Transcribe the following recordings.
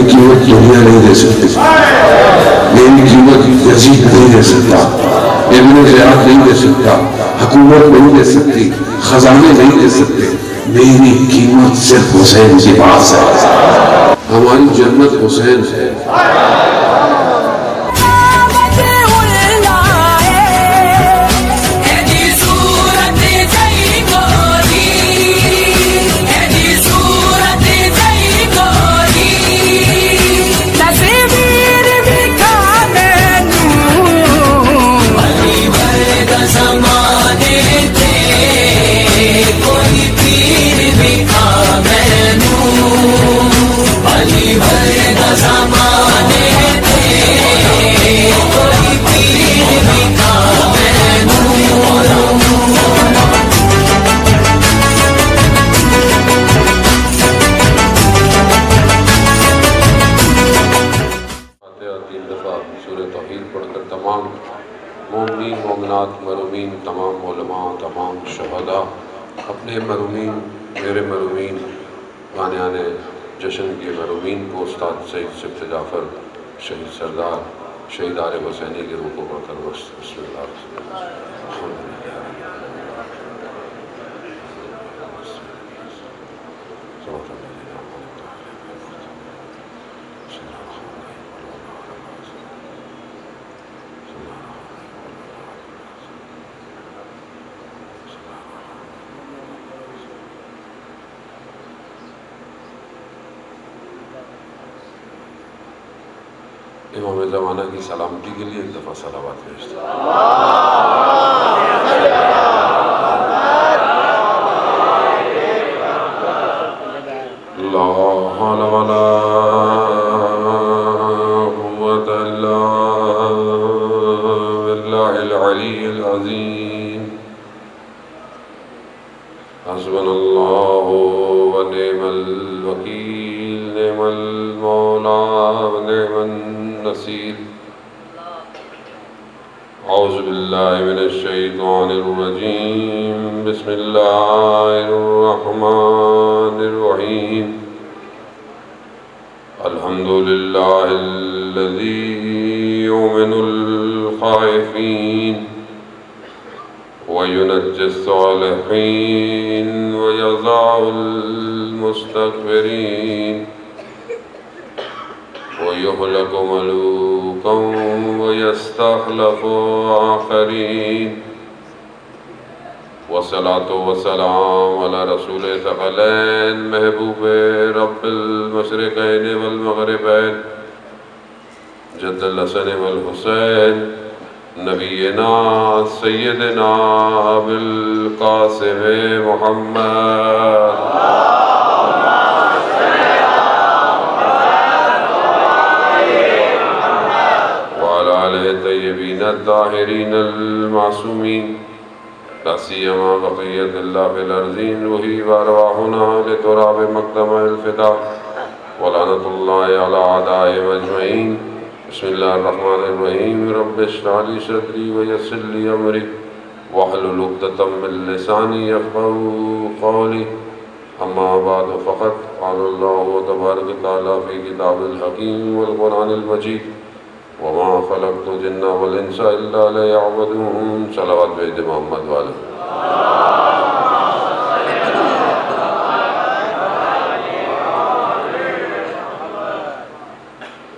میری قیمت دنیا نہیں دے سکتی، میری قیمت یزید نہیں دے سکتا، ابن زیاد نہیں دے سکتا، حکومت نہیں دے سکتی، خزانے نہیں دے سکتے، میری قیمت صرف حسین کے پاس ہے۔ ہماری جنت حسین ہے۔ مومنین مومنات مرحومین تمام علماء تمام شہداء اپنے مرحومین میرے مرحومین بانیان جشن کے مرحومین کو استاد سید سبت جعفر شہید سردار شہید عارف حسینی کے روح کو پڑھ کر بسم اللہ امام زمانہ کی سلامتی کے لیے ایک دفعہ صلوات بھیجتے ہیں۔ لا حول ولا قوة الا باللہ العلی العظیم حسبنا اللہ ونعم الوکیل نعم المولا ونعم النصیر اعوذ باللہ من الشیطان الرجیم بسم اللہ الرحمن الرحیم الحمدللہ الذی یؤمن الخائفین وينجي الصالحين ويضع المستكبرين ويهلك ملوكا ويستخلف آخرين والصلاة والسلام على رسول ثقلين محبوب رب المشرقين والمغربين جد الحسن والحسین نبینا سیدنا بالقاسم محمد وعلى آلہ طیبین الطاہرین المعصومین لا سیما بقیت اللہ فی الارضین روحی وارواحنا لتراب مقدم الفداء ولعنت اللہ علی اعدائهم اجمعین بسم اللہ الرحمن الرحیم رب اشرح لي صدری ویسر لي امری واحلل عقدۃ من لسانی یفقهوا قولی اما بعد فقد قال اللہ تبارک تعالی فی کتاب الحکیم والقرآن المجید وما خلقت الجن والانس الا ليعبدون صلوات بھیج دے محمد والے۔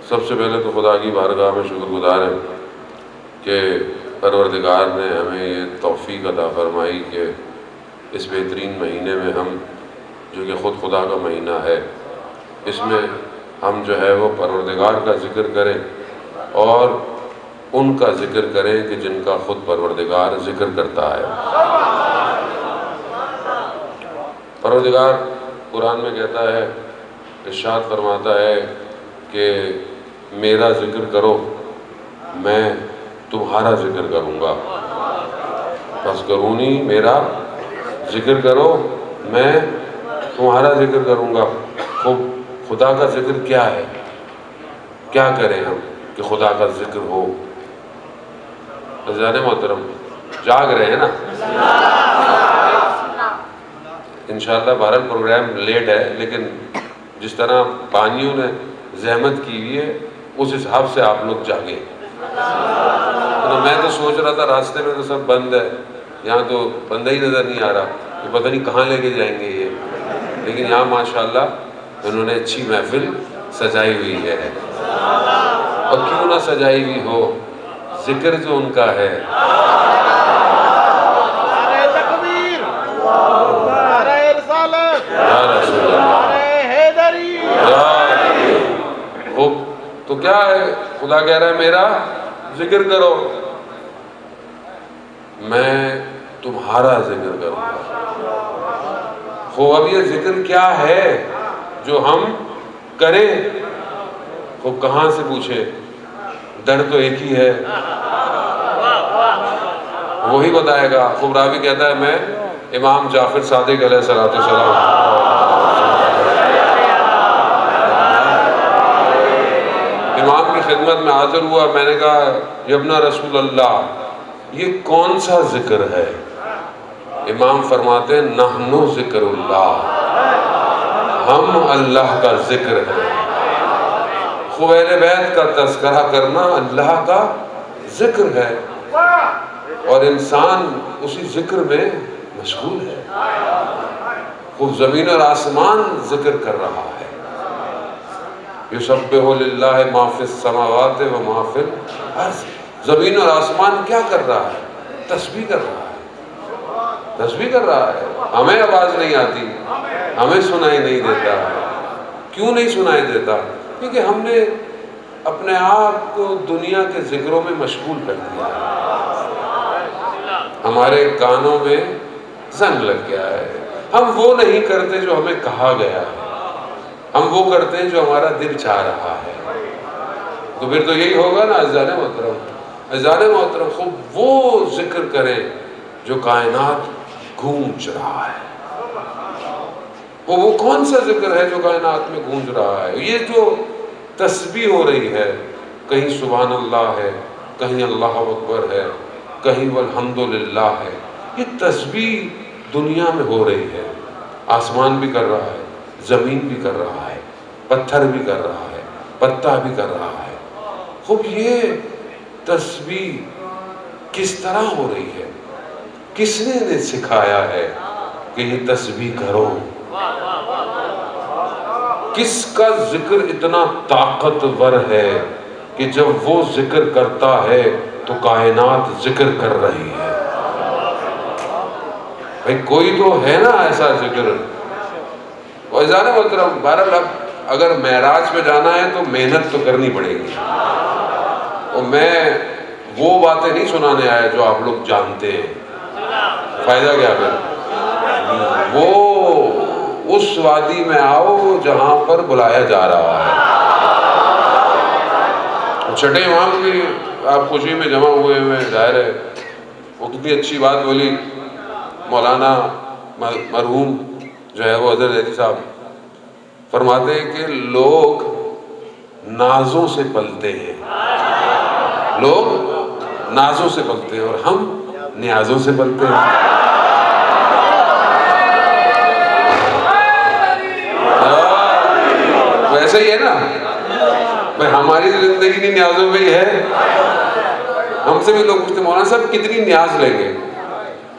سب سے پہلے تو خدا کی بارگاہ میں شکر گزار ہیں کہ پروردگار نے ہمیں یہ توفیق عطا فرمائی کہ اس بہترین مہینے میں ہم جو کہ خود خدا کا مہینہ ہے اس میں ہم جو ہے وہ پروردگار کا ذکر کریں اور ان کا ذکر کریں کہ جن کا خود پروردگار ذکر کرتا ہے۔ پروردگار قرآن میں کہتا ہے، ارشاد فرماتا ہے کہ میرا ذکر کرو میں تمہارا ذکر کروں گا، پس کرونی میرا ذکر کرو میں تمہارا ذکر کروں گا۔ خدا کا ذکر کیا ہے؟ کیا کریں ہم کہ خدا کا ذکر ہو؟ عزیزان محترم جاگ رہے ہیں نا؟ انشاءاللہ بہرحال پروگرام لیٹ ہے، لیکن جس طرح بانیوں نے زحمت کی ہوئی ہے، اس حساب سے آپ لوگ جاگیں۔ میں تو سوچ رہا تھا راستے میں تو سب بند ہے، یہاں تو بندہ ہی نظر نہیں آ رہا کہ پتہ نہیں کہاں لے کے جائیں گے یہ، لیکن یہاں ماشاءاللہ انہوں نے اچھی محفل سجائی ہوئی ہے، اور کیوں نہ سجائی ہوئی ہو، ذکر جو ان کا ہے، نعرہ تکبیر، نعرہ رسالت، یا رسول اللہ، نعرہ حیدری، وہ تو کیا ہے، خدا کہہ رہا ہے میرا ذکر کرو، میں تمہارا ذکر کروں گا۔ خو اب یہ ذکر کیا ہے جو ہم کریں؟ خو کہاں سے پوچھیں؟ در تو ایک ہی ہے، وہی بتائے گا۔ خوب راوی کہتا ہے میں امام جعفر صادق علیہ السلام امام کی خدمت میں حاضر ہوا، میں نے کہا یبنا رسول اللہ یہ کون سا ذکر ہے؟ امام فرماتے ہیں نحنو ذکر اللہ، ہم اللہ کا ذکر ہے۔ خوب اہل بیت کا تذکرہ کرنا اللہ کا ذکر ہے، اور انسان اسی ذکر میں مشغول ہے۔ خوب زمین اور آسمان ذکر کر رہا ہے، یسبح للہ ما فی السماوات و ما فی الارض۔ زمین اور آسمان کیا کر رہا ہے؟ تسبیح کر رہا ہے، تسبیح کر رہا ہے۔ ہمیں آواز نہیں آتی، ہمیں سنائی نہیں دیتا۔ کیوں نہیں سنائی دیتا؟ کیونکہ ہم نے اپنے آپ کو دنیا کے ذکروں میں مشغول کر دیا ہے، ہمارے کانوں میں زنگ لگ گیا ہے۔ ہم وہ نہیں کرتے جو ہمیں کہا گیا ہے، ہم وہ کرتے ہیں جو ہمارا دل چاہ رہا ہے۔ تو پھر تو یہی ہوگا نا عزیزان محترم، عزیزان محترم خوب وہ ذکر کریں جو کائنات گونج رہا ہے۔ وہ کون سا ذکر ہے جو کائنات میں گونج رہا ہے؟ یہ جو تسبیح ہو رہی ہے، کہیں سبحان اللہ ہے، کہیں اللہ اکبر ہے، کہیں والحمدللہ ہے، یہ تسبیح دنیا میں ہو رہی ہے۔ آسمان بھی کر رہا ہے، زمین بھی کر رہا ہے، پتھر بھی کر رہا ہے، پتا بھی کر رہا ہے۔ خوب یہ تسبیح کس طرح ہو رہی ہے؟ کس نے سکھایا ہے کہ یہ تسبیح کرو؟ کس کا ذکر اتنا طاقتور ہے کہ جب وہ ذکر کرتا ہے تو کائنات ذکر کر رہی ہے؟ بھئی کوئی تو ہے نا ایسا ذکر۔ اور عزیزان محترم بہرحال اب اگر معراج پہ جانا ہے تو محنت تو کرنی پڑے گی، اور میں وہ باتیں نہیں سنانے آیا جو آپ لوگ جانتے ہیں، فائدہ کیا پھر؟ وہ اس وادی میں آؤ جہاں پر بلایا جا رہا ہے۔ چھٹے امام کی آپ خوشی میں جمع ہوئے میں ظاہر ہے وہ کتنی اچھی بات بولی مولانا مرحوم جو ہے وہ حضرت علی صاحب فرماتے ہیں کہ لوگ نازوں سے پلتے ہیں، لوگ نازوں سے پلتے ہیں اور ہم نیازوں سے پلتے ہیں۔ ویسے ہی ہے نا بھائی، ہماری زندگی نہیں نیازوں میں ہی ہے۔ ہم سے بھی لوگ پوچھتے مولانا صاحب کتنی نیاز لیں گے؟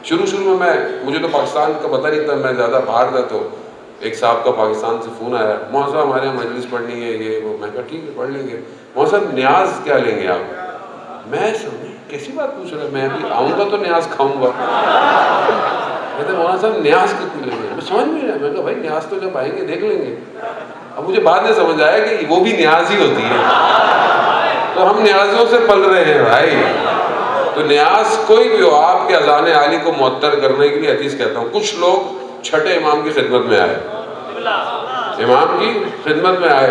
شروع میں مجھے تو پاکستان کا پتہ نہیں تھا، میں زیادہ باہر تھا، تو ایک صاحب کا پاکستان سے فون آیا، مولانا صاحب ہمارے یہاں مجلس پڑھنی ہے یہ وہ۔ میں کہا ٹھیک ہے پڑھ لیں گے۔ مولانا صاحب نیاز کیا لیں گے آپ؟ میں سمجھ کیسی بات پوچھ رہے ہیں، میں بھی آؤں گا تو نیاز کھاؤں گا۔ کہتے مولانا صاحب نیاز کتنی لیں گے؟ میں سمجھ نہیں رہا۔ میں کہا بھائی نیاز تو جب آئیں گے دیکھ لیں گے۔ اب مجھے بعد میں سمجھ آیا کہ وہ بھی نیاز ہی ہوتی ہے، تو ہم نیازوں سے پل رہے ہیں بھائی۔ تو نیاز کوئی بھی ہو، آپ کے اذان عالی کو معطر کرنے کے لیے حدیث کہتا ہوں، کچھ لوگ چھٹے امام کی خدمت میں آئے، امام کی خدمت میں آئے،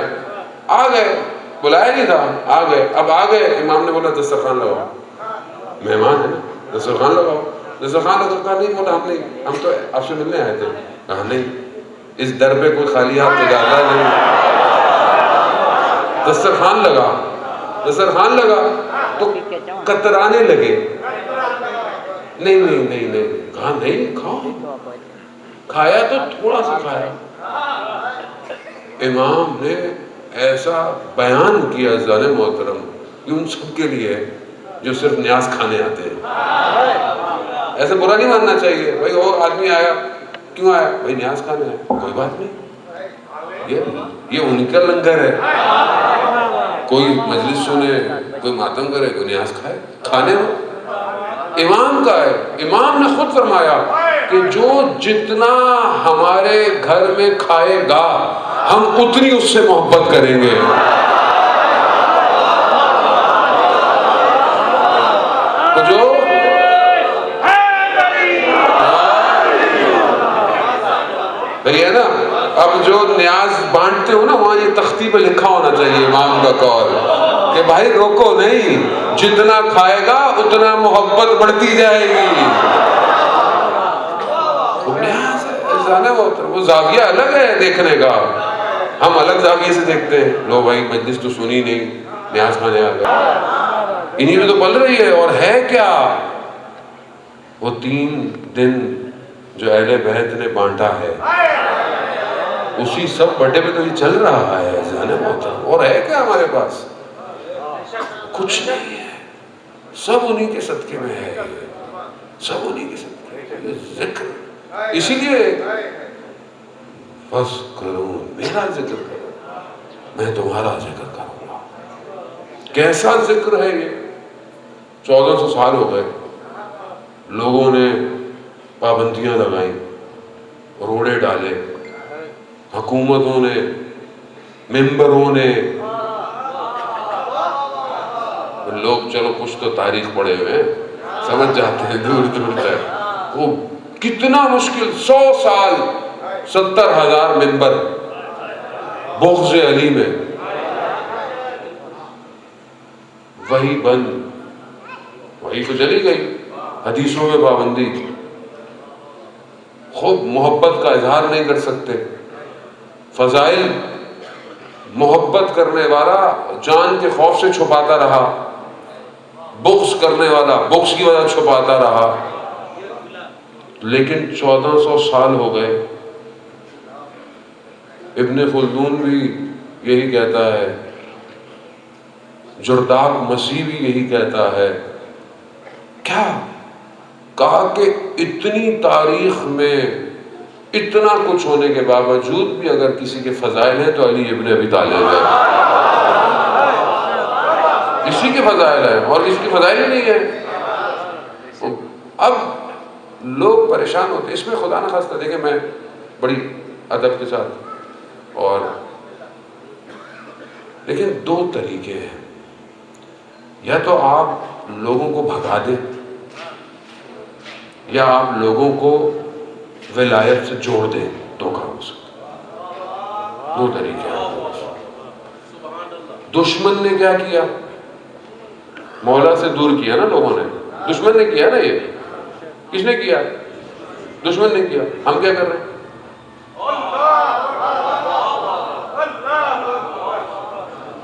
آ گئے، بلایا نہیں تھا، آ گئے۔ اب آ گئے، امام نے بولا دسترخوان لگاؤ، مہمان ہے نا، دسترخوان لگاؤ۔ دسترخوان لگاؤ، کہا نہیں مولا ہم تو آپ سے ملنے آئے تھے۔ کہا نہیں، اس در پہ کوئی خالی ہاتھ تو جاتا نہیں۔ دسترخوان لگا، دسترخوان لگا تو کترانے لگے۔ نہیں، کہا نہیں کھاؤ، کھایا تو تھوڑا سا کھایا۔ امام نے ایسا بیان کیا عزیزان محترم کہ ان سب کے لیے جو صرف نیاز کھانے آتے ہیں. ایسا برا نہیں ماننا چاہیے. بھائی وہ آدمی آیا، کیوں آیا؟ بھائی نیاز کھانے آیا، کوئی بات نہیں، یہ ان کا لنگر ہے. کوئی مجلس سنے، کوئی ماتم کرے، کوئی نیاز کھائے، کھانے ہو. امام کا ہے، امام نے خود فرمایا کہ جو جتنا ہمارے گھر میں کھائے گا ہم اتنی اس سے محبت کریں گے. تو جو ہے نا، اب جو نیاز بانٹتے ہو نا، وہاں یہ تختی پہ لکھا ہونا چاہیے امام کا قول کہ بھائی روکو نہیں، جتنا کھائے گا اتنا محبت بڑھتی جائے گی. وہ زاویہ الگ ہے دیکھنے کا، ہم الگ زاویے سے دیکھتے ہیں. لو بھائی مجلس تو سنی نہیں، نیاز کھانے آ گئے. انہی میں تو پل رہی ہے. اور ہے کیا؟ وہ 3 دن جو اہل بیت نے بانٹا ہے، اسی سب بڑے میں تو یہ چل رہا ہے ذہن محترم. اور ہے کیا ہمارے پاس؟ کچھ نہیں ہے. سب انہی کے صدقے میں ہے، سب انہی کے صدقے میں. ذکر اسی لیے بس کرو میرا ذکر کرو، میں تمہارا ذکر کروں گا. کیسا ذکر ہے یہ؟ 1400 سال ہو گئے، لوگوں نے پابندیاں لگائیں، روڑے ڈالے، حکومتوں نے، ممبروں نے. لوگ چلو کچھ تو تاریخ پڑھے ہوئے ہیں، سمجھ جاتے ہیں دور دور تک. وہ کتنا مشکل، 100 سال 70,000 ممبر بغض علی میں، وہی بند، وہی تو چلی گئی. حدیثوں میں پابندی، خود محبت کا اظہار نہیں کر سکتے. فضائل محبت کرنے والا جان کے خوف سے چھپاتا رہا، بغض کرنے والا بغض کی وجہ چھپاتا رہا. لیکن 1400 سال ہو گئے. ابن خلدون بھی یہی کہتا ہے، جرداق مسیح بھی یہی کہتا ہے. کیا کہا کہ اتنی تاریخ میں اتنا کچھ ہونے کے باوجود بھی اگر کسی کے فضائل ہیں تو علی ابن ابی طالب ہے. اسی کے فضائل ہیں اور کسی کے فضائل ہی نہیں ہے. اب لوگ پریشان ہوتے. اس میں خدا نہ خواستہ دیکھیں، میں بڑی ادب کے ساتھ، اور لیکن 2 طریقے ہیں. یا تو آپ لوگوں کو بھگا دیں، یا آپ لوگوں کو ولایت سے جوڑ دیں. 2 کام ہو سکتا، 2 طریقے ہیں. دشمن نے کیا کیا؟ مولا سے دور کیا نا لوگوں نے. دشمن نے کیا نا. یہ کس نے کیا؟ دشمن نے کیا. ہم کیا کر رہے ہیں؟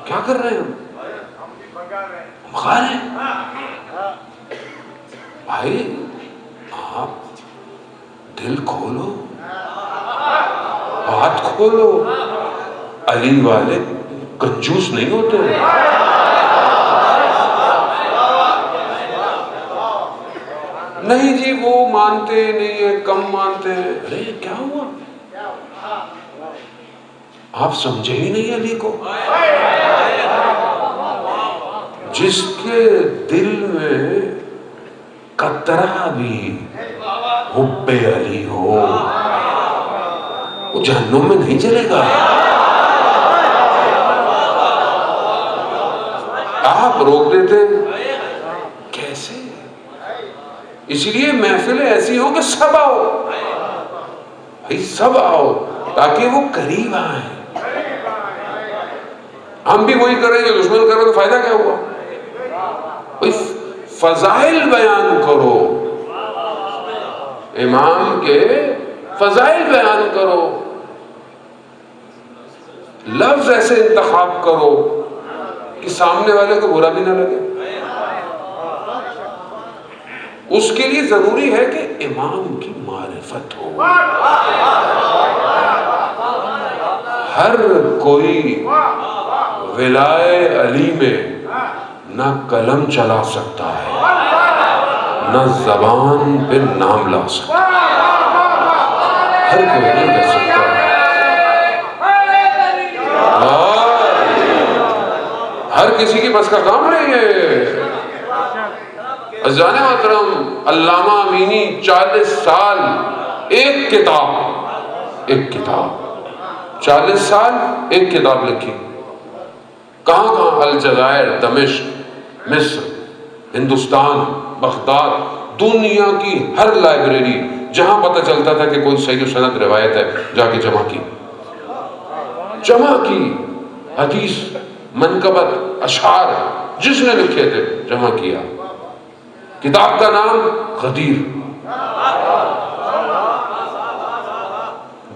کیا کر رہے ہیں؟ ہم بھگا رہے ہیں. بھائی آپ دل کھولو، بات کھولو. علی والے کنجوس نہیں ہوتے. نہیں جی وہ مانتے نہیں ہیں، کم مانتے ہیں. ارے کیا ہوا؟ آپ سمجھے ہی نہیں علی کو. جس کے دل میں قطرہ بھی حب علی ہو وہ جہنم میں نہیں چلے گا. آپ روک دیتے کیسے؟ اسی لیے محفلیں ایسی ہوں کہ سب آؤ بھائی، سب آؤ تاکہ وہ قریب آئیں. ہم بھی وہی کریں جو دشمن کرو تو فائدہ کیا ہوا؟ فضائل بیان کرو، امام کے فضائل بیان کرو، لفظ ایسے انتخاب کرو کہ سامنے والے کو برا بھی نہ لگے. اس کے لیے ضروری ہے کہ امام کی معرفت ہو. ہر کوئی ولائے علی میں نہ قلم چلا سکتا ہے نہ زبان پہ نام لا سکتا ہے، ہر کوئی نہیں کر سکتا، ہر کسی کی بس کا کام نہیں ہے۔ عزیزان محترم، علامہ امینی 40 سال ایک کتاب 40 سال ایک کتاب لکھی، کہاں کہاں، الجزائر، دمشق، مصر، ہندوستان، بغداد، دنیا کی ہر لائبریری جہاں پتہ چلتا تھا کہ کوئی صحیح سند روایت ہے جا کے جمع کی حدیث، منقبت، اشعار جس نے لکھے تھے جمع کیا۔ کتاب کا نام غدیر۔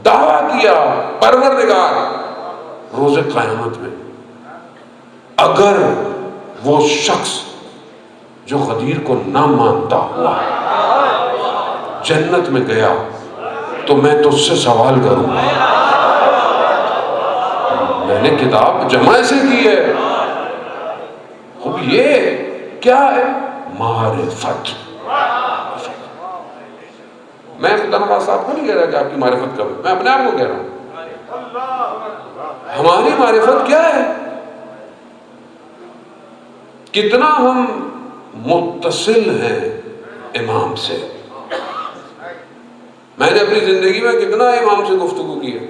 دعویٰ کیا پروردگار روز قیامت میں اگر وہ شخص جو غدیر کو نہ مانتا ہوا جنت میں گیا تو میں تجھ سے سوال کروں گا۔ میں نے کتاب جمع ایسے کی ہے، خوب یہ کیا ہے؟ معرفت۔ میں خدا نواز صاحب کو نہیں کہہ رہا کہ آپ کی معرفت کب ہے، میں اپنے آپ کو کہہ رہا ہوں ہماری معرفت کیا ہے، کتنا ہم متصل ہیں امام سے۔ میں نے اپنی زندگی میں کتنا امام سے گفتگو کی ہے۔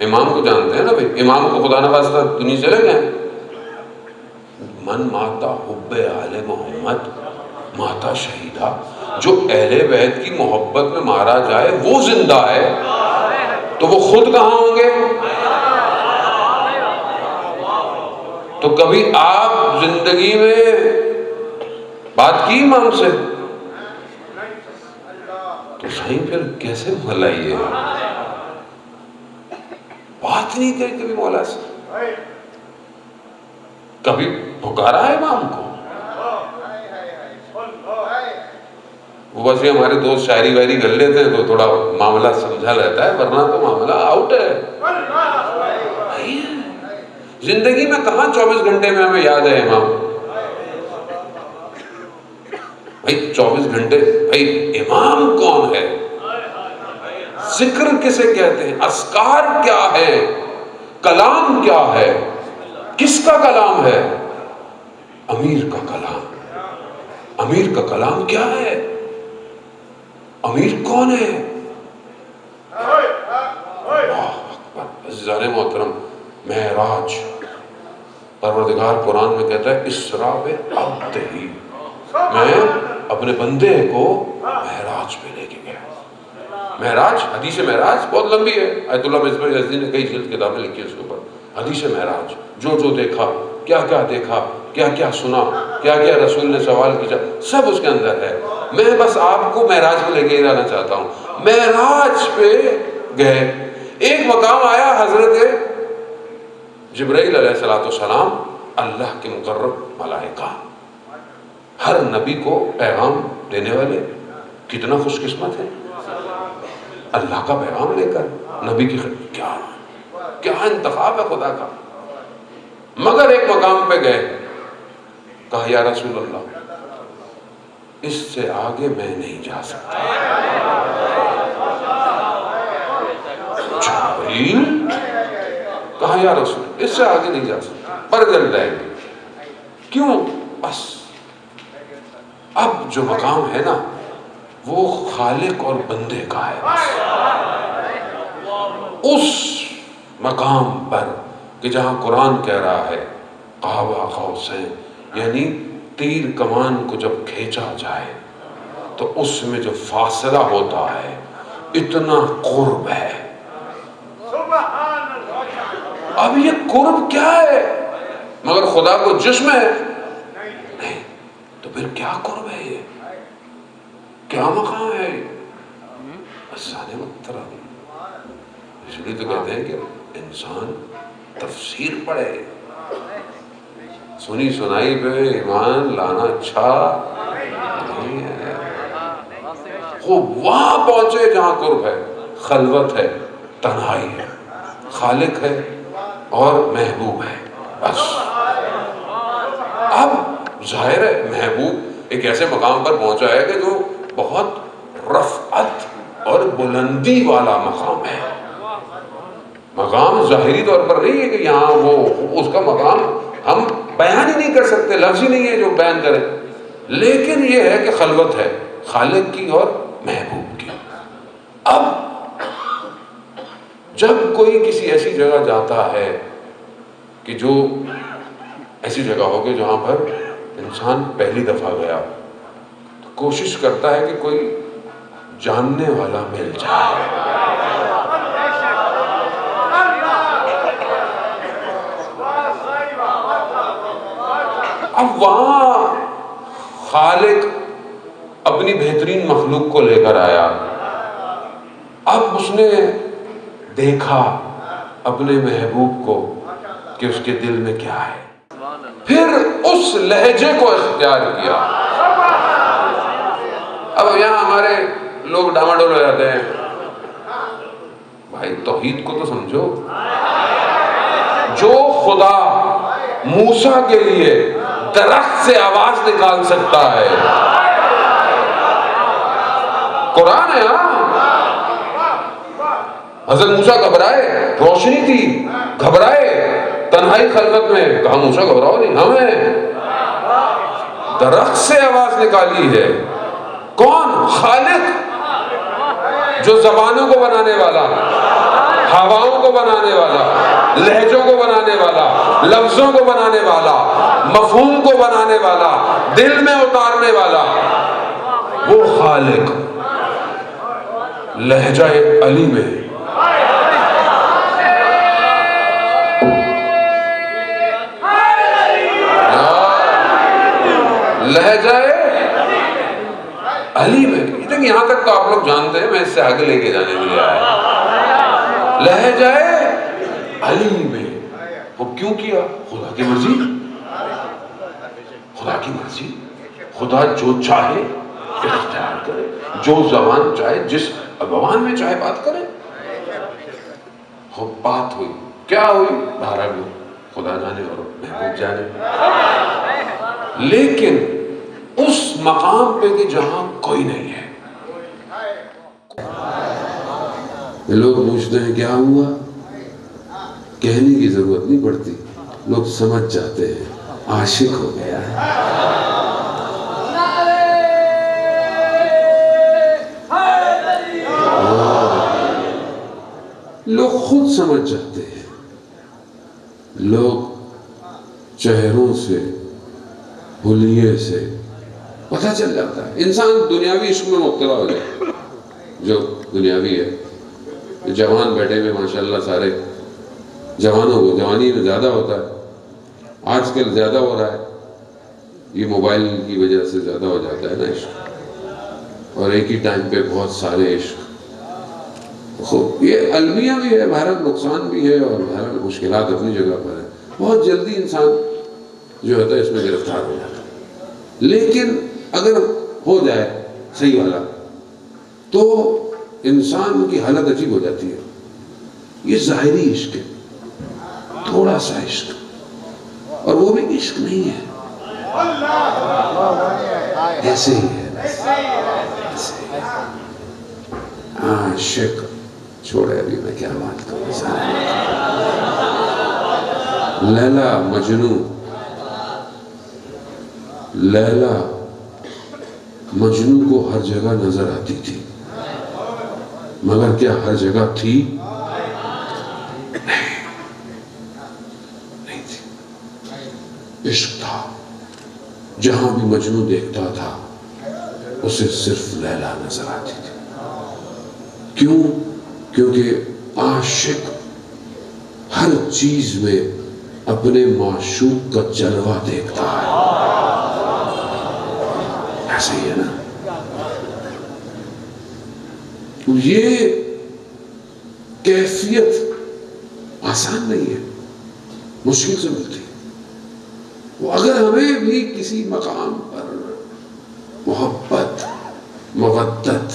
امام کو جانتے ہیں نا بھائی، امام کو خدا نخواستہ دنیا سے لے گئے، من ماتا حب آل محمد ماتا شہیدہ، جو اہل بیت کی محبت میں مارا جائے وہ زندہ ہے، تو وہ خود کہاں ہوں گے؟ تو کبھی آپ زندگی میں بات کی امام سے؟ تو صحیح پھر کیسے بھلائیے، بات نہیں کری کبھی مولا سے، کبھی پکارا ہے امام کو؟ وہ بس یہ ہمارے دوست شاعری وائری کر لیتے ہیں تو تھوڑا معاملہ سمجھا رہتا ہے، ورنہ تو معاملہ آؤٹ ہے۔ زندگی میں کہاں 24 گھنٹے میں ہمیں یاد ہے امام؟ بھائی 24 گھنٹے، بھائی امام کون ہے؟ ذکر کسے کہتے ہیں؟ اذکار کیا ہے؟ کلام کیا ہے؟ کس کا کلام ہے؟ امیر کا کلام۔ امیر کا کلام کیا ہے؟ امیر کون ہے؟ اللہ اکبر۔ عزیزان محترم، معراج، پروردگار قرآن میں کہتا ہے اسرا بعبدہ، میں اپنے بندے کو معراج پہ لے کے گیا۔ معراج، حدیث معراج بہت لمبی ہے، آیت اللہ مصباح یزدی نے کئی جلد کتابیں لکھی ہیں اس کے اوپر۔ حدیث معراج، جو دیکھا، کیا کیا دیکھا، کیا کیا سنا، کیا کیا رسول نے سوال کیا، سب اس کے اندر ہے۔ میں بس آپ کو معراج پہ لے کے جانا چاہتا ہوں۔ معراج پہ گئے، ایک مقام آیا، حضرت جبرائیل علیہ السلام، اللہ کے مقرب ملائکہ، ہر نبی کو پیغام دینے والے، کتنا خوش قسمت ہے، اللہ کا پیغام لے کر نبی کی خدمت، کیا انتخاب ہے خدا کا۔ مگر ایک مقام پہ گئے، کہا یا رسول اللہ اس سے آگے میں نہیں جا سکتا۔ جبرائیل کہا یا رسول اس سے آگے نہیں جا سکتا، برگل رہے گی۔ کیوں؟ بس اب جو مقام ہے نا وہ خالق اور بندے کا ہے، بس اس مقام پر کہ جہاں قرآن کہہ رہا ہے قاب قوسین، یعنی تیر کمان کو جب کھینچا جائے تو اس میں جو فاصلہ ہوتا ہے اتنا قرب ہے۔ اب یہ قرب کیا ہے؟ مگر خدا کو جسم ہے نہیں، تو پھر کیا قرب ہے؟ یہ کیا مقام ہے؟ عزیزان محترم، اس لیے تو کہتے ہیں کہ انسان تفسیر پڑھے، سنی سنائی پہ ایمان لانا اچھا نہیں ہے۔ خوب وہاں پہنچے جہاں قرب ہے، خلوت ہے، تنہائی ہے، خالق ہے، اور محبوب ہے، بس۔ اب ظاہر ہے محبوب ایک ایسے مقام پر پہنچا ہے کہ جو بہت رفعت اور بلندی والا مقام ہے۔ مقام ظاہری طور پر نہیں ہے کہ یہاں وہ اس کا مقام ہم بیان ہی نہیں کر سکتے، لفظ ہی نہیں ہے جو بیان کریں، لیکن یہ ہے کہ خلوت ہے خالق کی اور محبوب کی۔ اب جب کوئی کسی ایسی جگہ جاتا ہے کہ جو ایسی جگہ ہو کہ جہاں پر انسان پہلی دفعہ گیا، تو کوشش کرتا ہے کہ کوئی جاننے والا مل جائے۔ اب وہاں خالق اپنی بہترین مخلوق کو لے کر آیا، اب اس نے دیکھا اپنے محبوب کو کہ اس کے دل میں کیا ہے، پھر اس لہجے کو اختیار کیا۔ اب یہاں ہمارے لوگ ڈاماڈول ہو جاتے ہیں، بھائی توحید کو تو سمجھو۔ جو خدا موسیٰ کے لیے درخت سے آواز نکال سکتا ہے، قرآن ہے ہاں۔ حضرت موسیٰ گھبرائے، روشنی تھی، گھبرائے تنہائی خلوت میں، کہا موسیٰ گھبراؤ نہیں، ہمیں درخت سے آواز نکالی ہے۔ کون؟ خالق، جو زبانوں کو بنانے والا، ہواؤں کو بنانے والا، لہجوں کو بنانے والا، لفظوں کو بنانے والا، مفہوم کو بنانے والا، دل میں اتارنے والا، وہ خالق لہجہ علی میں۔ لہجہ علی میں، یہاں تک تو آپ لوگ جانتے ہیں، میں اس سے آگے لے کے جانے کے لیے آیا۔ لہجہ علی میں وہ کیوں کیا؟ خدا کی مرضی، خدا کی مرضی۔ خدا جو چاہے اختیار کرے، جو زبان چاہے، جس زبان میں چاہے بات کرے۔ بات ہوئی، کیا ہوئی؟ بہرحال خدا جانے اور محبوب جانے، لیکن اس مقام پہ کہ جہاں کوئی نہیں ہے۔ لوگ پوچھتے ہیں کیا ہوا؟ کہنے کی ضرورت نہیں پڑتی، لوگ سمجھ جاتے ہیں، عاشق ہو گیا ہے۔ لوگ خود سمجھ جاتے ہیں، لوگ چہروں سے، حلیے سے پتہ چل جاتا ہے۔ انسان دنیاوی عشق میں مبتلا ہو جائے، جو دنیاوی ہے، جوان بیٹھے ہوئے ماشاءاللہ سارے جوانوں کو، جوانی میں زیادہ ہوتا ہے، آج کل زیادہ ہو رہا ہے، یہ موبائل کی وجہ سے زیادہ ہو جاتا ہے نا عشق، اور ایک ہی ٹائم پہ بہت سارے عشق۔ خوب یہ المیہ بھی ہے، بہرحال نقصان بھی ہے، اور بہرحال مشکلات اپنی جگہ پر ہے۔ بہت جلدی انسان جو ہوتا ہے اس میں گرفتار ہو جاتا ہے، لیکن اگر ہو جائے صحیح والا تو انسان کی حالت عجیب ہو جاتی ہے۔ یہ ظاہری عشق ہے، تھوڑا سا عشق، اور وہ بھی عشق نہیں ہے، ایسے ہی ہے، ایسے ہی۔ عاشق چھوڑے، ابھی میں کیا بات کروں۔ لیلا مجنوں، لیلا مجنوں کو ہر جگہ نظر آتی تھی، مگر کیا ہر جگہ تھی؟ نہیں تھی۔ عشق تھا، جہاں بھی مجنوں دیکھتا تھا اسے صرف لیلا نظر آتی تھی۔ کیوں؟ کیونکہ عاشق ہر چیز میں اپنے معشوق کا جلوہ دیکھتا ہے۔ ایسا ہی ہے نا؟ یہ کیفیت آسان نہیں ہے، مشکل سے ملتی ہے۔ وہ اگر ہمیں بھی کسی مقام پر محبت، مودت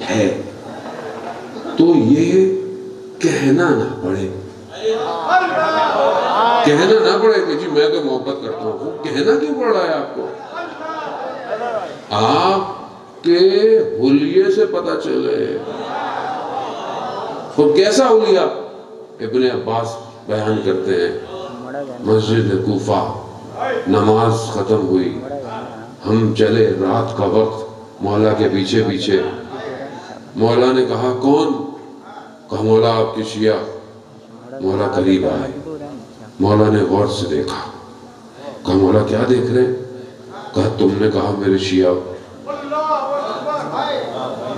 ہے تو یہ کہنا نہ پڑے، کہنا نہ پڑے کہ جی میں تو محبت کرتا ہوں، کہنا کیوں پڑ رہا ہے آپ کو؟ آپ کے حلیے سے پتہ چلے۔ خود کیسا حلیہ؟ ابن عباس بیان کرتے ہیں، مسجد کوفہ نماز ختم ہوئی، ہم چلے رات کا وقت مولا کے پیچھے پیچھے، مولا نے کہا کون؟ کہا مولا آپ کی شیعہ۔ مولا قریب آئے، مولا نے غور سے دیکھا، کہا مولا کیا دیکھ رہے ہیں؟ کہا تم نے کہا میرے شیعہ،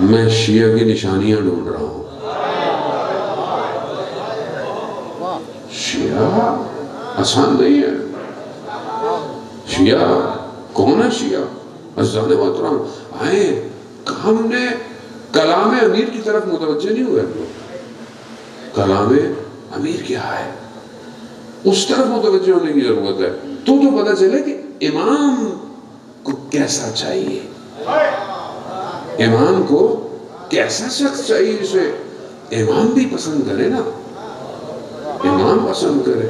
میں شیعہ کی نشانیاں ڈھونڈ رہا ہوں۔ شیعہ آسان نہیں ہے، شیعہ کون ہے؟ شیعہ عزیزان محترم آئے، ہم نے کلام امیر کی طرف متوجہ نہیں ہوئے، کلام امیر کیا ہے اس طرف متوجہ ہونے کی ضرورت ہے، تو پتہ چلے کہ امام کو کیسا چاہیے، امام کو کیسا شخص چاہیے جسے امام بھی پسند کرے نا، امام پسند کرے۔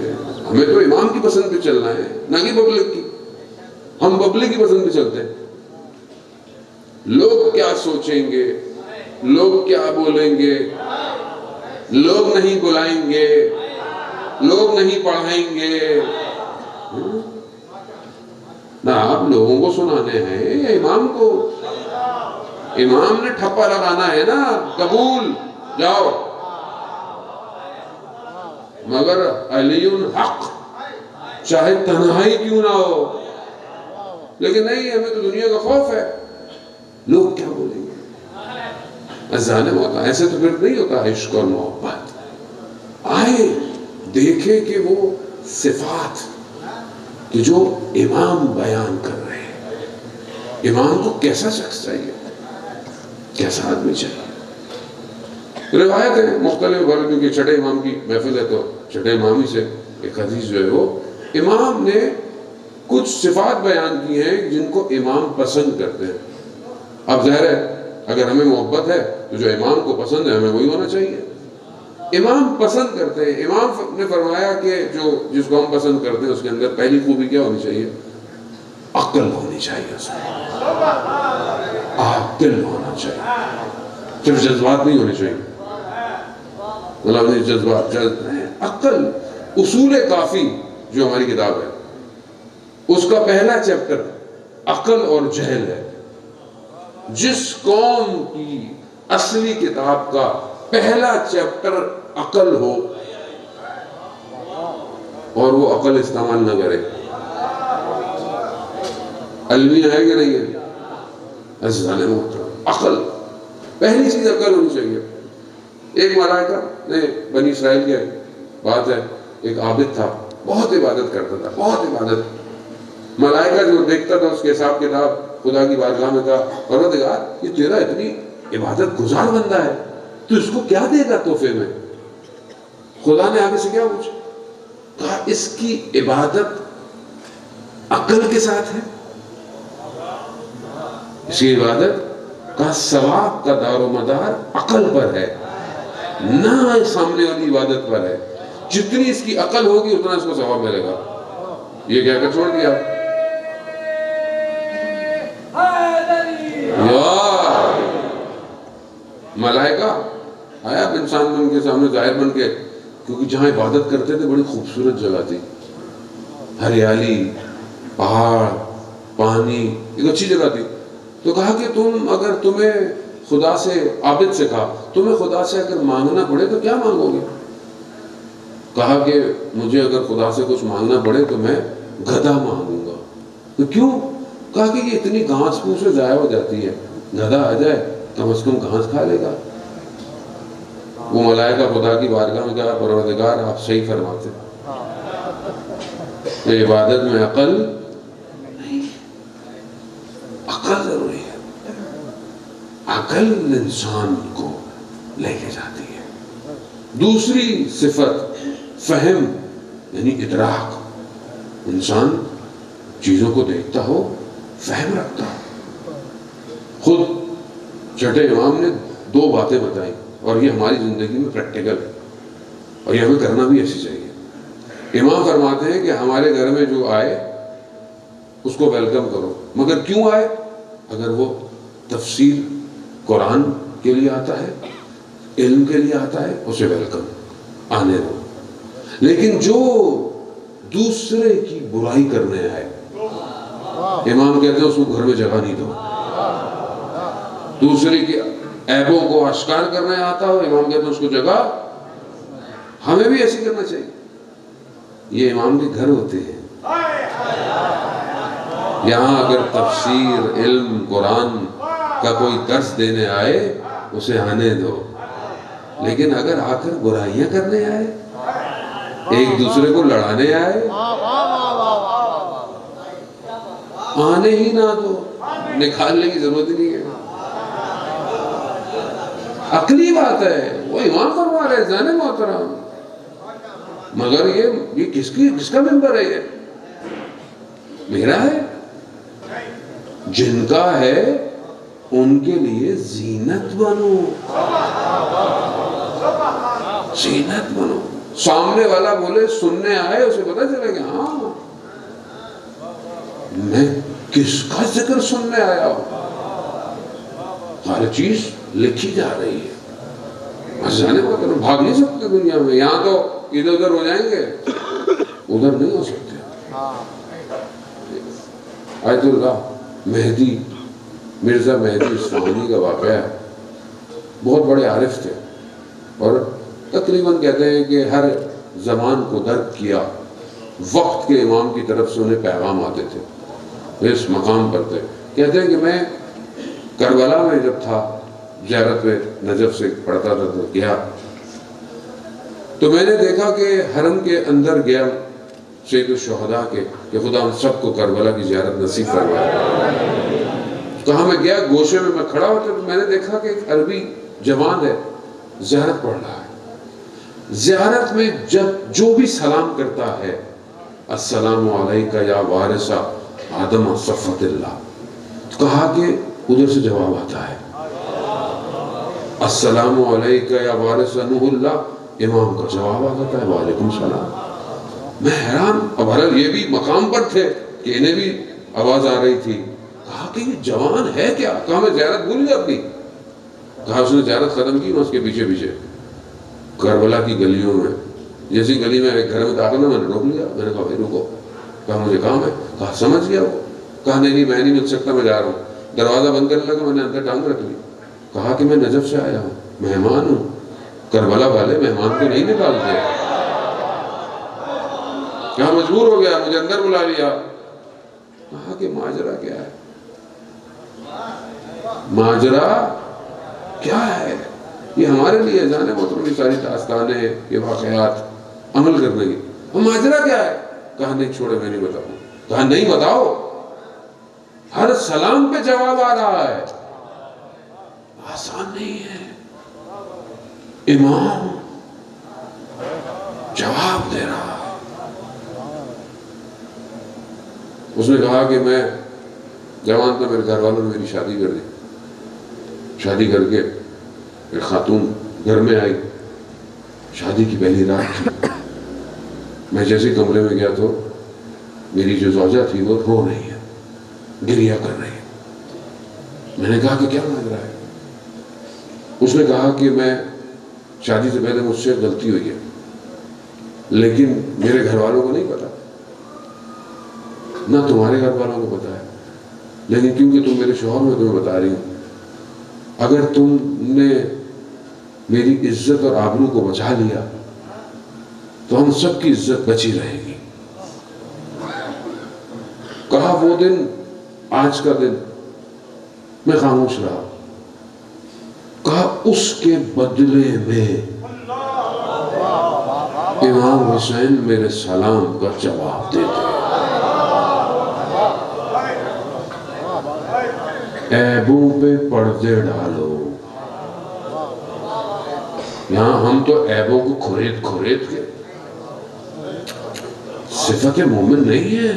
ہمیں تو امام کی پسند پہ چلنا ہے نہ کہ پبلک کی، ہم پبلک کی پسند پہ چلتے ہیں۔ لوگ کیا سوچیں گے، لوگ کیا بولیں گے، لوگ نہیں بلائیں گے، لوگ نہیں پڑھائیں گے، نہ آپ لوگوں کو سنانے ہیں یا امام کو؟ امام نے ٹھپا لگانا ہے نا، قبول جاؤ، مگر علی حق چاہے تنہائی کیوں نہ ہو۔ لیکن نہیں، ہمیں تو دنیا کا خوف ہے، لوگ کیا بولیں گے؟ عزیزان مولا ایسے تو پھر نہیں ہوتا عشق اور محبت۔ آئے دیکھیں کہ وہ صفات کہ جو امام بیان کر رہے ہیں، امام کو کیسا شخص چاہیے، کیسا آدمی چاہیے۔ روایت ہے مختلف بلکہ کہ چھٹے امام کی محفل ہے تو چھٹے امامی سے ایک حدیث جو ہے وہ امام نے کچھ صفات بیان کی ہیں جن کو امام پسند کرتے ہیں۔ اب ظاہر ہے اگر ہمیں محبت ہے تو جو امام کو پسند ہے ہمیں وہی ہونا چاہیے۔ امام پسند کرتے ہیں، امام نے فرمایا کہ جو جس کو ہم پسند کرتے ہیں اس کے اندر پہلی خوبی کیا ہونی چاہیے؟ عقل ہونی چاہیے، اس میں عقل ہونا چاہیے، صرف جذبات نہیں ہونے چاہیے۔ اللہ نے جذبات عقل، اصول کافی جو ہماری کتاب ہے اس کا پہلا چیپٹر عقل اور جہل ہے۔ جس قوم کی اصلی کتاب کا پہلا چیپٹر عقل ہو اور وہ عقل استعمال نہ کرے، علمی ہے کہ نہیں ہے؟ عزیزان محترم عقل، پہلی چیز عقل ہونی چاہیے۔ ایک ملائکہ نے بنی اسرائیل کی بات ہے، ایک عابد تھا، بہت عبادت کرتا تھا، بہت عبادت۔ ملائکہ جو دیکھتا تھا اس کے حساب کتاب خدا کی بارگاہ میں کہا پروردگار یہ تیرا اتنی عبادت گزار بندہ ہے، تو اس کو کیا دے گا تحفے میں؟ خدا نے آگے سے کیا پوچھا؟ کہا اس کی عبادت عقل کے ساتھ ہے، اس کی عبادت کا ثواب کا دار و مدار عقل پر ہے، نہ سامنے والی عبادت پر ہے۔ جتنی اس کی عقل ہوگی اتنا اس کو ثواب ملے گا۔ یہ کہہ کر چھوڑ دیا۔ ملائکہ آیا انسان بن کے سامنے ظاہر بن کے، کیونکہ جہاں عبادت کرتے تھے بڑی خوبصورت جگہ تھی، ہریالی، پہاڑ، پانی، ایک اچھی جگہ تھی۔ تو کہا کہ اگر تمہیں خدا سے، عابد سے کہا تمہیں خدا سے اگر مانگنا پڑے تو کیا مانگو گے؟ کہا کہ مجھے اگر خدا سے کچھ مانگنا پڑے تو میں گدھا مانگوں گا۔ تو کیوں؟ کہا کہ یہ اتنی گھاس پھوس سے ضائع ہو جاتی ہے، گدھا آ جائے کم از کم گھاس کھا لے گا۔ وہ ملائکہ خدا کی بارگاہ میں کہا پروردگار آپ صحیح فرماتے ہیں، عبادت میں عقل نہیں، عقل ضروری ہے۔ عقل انسان کو لے کے جاتی ہے۔ دوسری صفت فہم یعنی ادراک، انسان چیزوں کو دیکھتا ہو، فہم رکھتا ہو۔ خود چھٹے امام نے 2 باتیں بتائیں اور یہ ہماری زندگی میں پریکٹیکل ہے اور یہ ہمیں کرنا بھی ایسی چاہیے۔ امام فرماتے ہیں کہ ہمارے گھر میں جو آئے اس کو ویلکم کرو، مگر کیوں آئے؟ اگر وہ تفسیر قرآن کے لیے آتا ہے، علم کے لیے آتا ہے، اسے ویلکم، آنے دو۔ لیکن جو دوسرے کی برائی کرنے آئے، امام کہتے ہیں اس کو گھر میں جگہ نہیں دو۔ دوسرے کی عیبوں کو اشکار کرنے آتا ہو، امام کہتے ہیں اس کو جگہ، ہمیں بھی ایسی کرنا چاہیے۔ یہ امام کے گھر ہوتے ہیں، یہاں اگر تفسیر، علم، قرآن کا کوئی درس دینے آئے اسے آنے دو، لیکن اگر آ کر برائیاں کرنے آئے، ایک دوسرے کو لڑانے آئے، آنے ہی نہ دو، نکالنے کی ضرورت نہیں ہے۔ عقلی بات ہے، وہ امام فرما رہے زانے محترم، مگر یہ کس کا ممبر ہے؟ یہ میرا ہے، جن کا ہے ان کے لیے زینت بنو، زینت بنو۔ سامنے والا بولے سننے آئے، اسے پتا چلے کہ ہاں میں کس کا ذکر سننے آیا ہوں، ہر چیز لکھی جا رہی ہے۔ بس جانے کو بھاگ نہیں سکتے دنیا میں، یہاں تو ادھر ادھر ہو جائیں گے، ادھر نہیں ہو سکتے۔ آیت اللہ مہدی، مرزا مہدی اصفہانی کا واقعہ ہے، بہت بڑے عارف تھے اور تقریباً کہتے ہیں کہ ہر زمان کو درک کیا، وقت کے امام کی طرف سے انہیں پیغام آتے تھے، اس مقام پر تھے۔ کہتے ہیں کہ میں کربلا میں جب تھا، زیارت پہ نجف سے پڑھتا تھا تو گیا، تو میں نے دیکھا کہ حرم کے اندر گیا سید الشہداء کے کہ خدا ہم سب کو کربلا کی زیارت نصیب فرمائے۔ کہاں میں گیا، گوشے میں کھڑا ہوتا تو میں نے دیکھا کہ ایک عربی جوان ہے، زیارت پڑھ رہا ہے۔ زیارت میں جب جو بھی سلام کرتا ہے، السلام علیکہ یا وارث آدم صفوت اللہ، کہا کہ ادھر سے جواب آتا ہے السلام علیکہ یا وارث نوح اللہ، امام کا جواب آتا ہے وعلیکم السلام۔ میں حیران، اب حضرت یہ بھی مقام پر تھے کہ انہیں بھی آواز آ رہی تھی۔ کہا کہ یہ جوان ہے کیا؟ کہا میں زیارت بھول گیا اپنی۔ کہا اس نے زیارت ختم کی، میں اس کے پیچھے پیچھے کربلا کی گلیوں میں، جیسی گلی میں ایک گھر میں داخل میں نے روک لیا، میں نے کہا بھائی رکو، کہا مجھے کام ہے، کہا سمجھ گیا وہ، کہا نہیں میں نہیں مل سکتا، میں جا رہا ہوں۔ دروازہ بند کرنے لگا، میں نے اندر ٹانگ رکھ لی، کہا کہ میں نجف سے آیا ہوں، مہمان ہوں، کربلا والے مہمان کو نہیں نکالتے۔ کہا مجبور ہو گیا، مجھے اندر بلا لیا۔ کہا کہ ماجرا کیا ہے؟ ماجرا کیا ہے؟ یہ ہمارے لیے جانے محترم کی ساری داستانیں، یہ واقعات عمل کرنے کی، ماجرا کیا ہے؟ کہا نہیں چھوڑے میں نہیں بتاؤں۔ کہا نہیں بتاؤ، ہر سلام پہ جواب آ رہا ہے، آسان نہیں ہے، امام جواب دے رہا ہے۔ اس نے کہا کہ میں جوان تھا، میرے گھر والوں نے میری شادی کر دی، شادی کر کے ایک خاتون گھر میں آئی، شادی کی پہلی رات تھی، میں جیسے کمرے میں گیا تو میری جو زوجہ تھی وہ رو رہی ہے، گریہ کر رہی ہے۔ میں نے کہا کہ کیا مانگ رہا ہے؟ اس نے کہا کہ میں شادی سے پہلے مجھ سے غلطی ہوئی ہے، لیکن میرے گھر والوں کو نہیں پتا، نہ تمہارے گھر والوں کو پتا ہے، لیکن کیونکہ تم میرے شوہر میں تمہیں بتا رہی ہوں، اگر تم نے میری عزت اور آبرو کو بچا لیا تو ہم سب کی عزت بچی رہے گی۔ کہا وہ دن، آج کا دن، میں خاموش رہا۔ کہا اس کے بدلے میں امام حسین میرے سلام کا جواب دیتے، عیبوں پہ پردے ڈالو۔ یہاں ہم تو عیبوں کو کھرید کھرید کے، صفت مومن نہیں ہے۔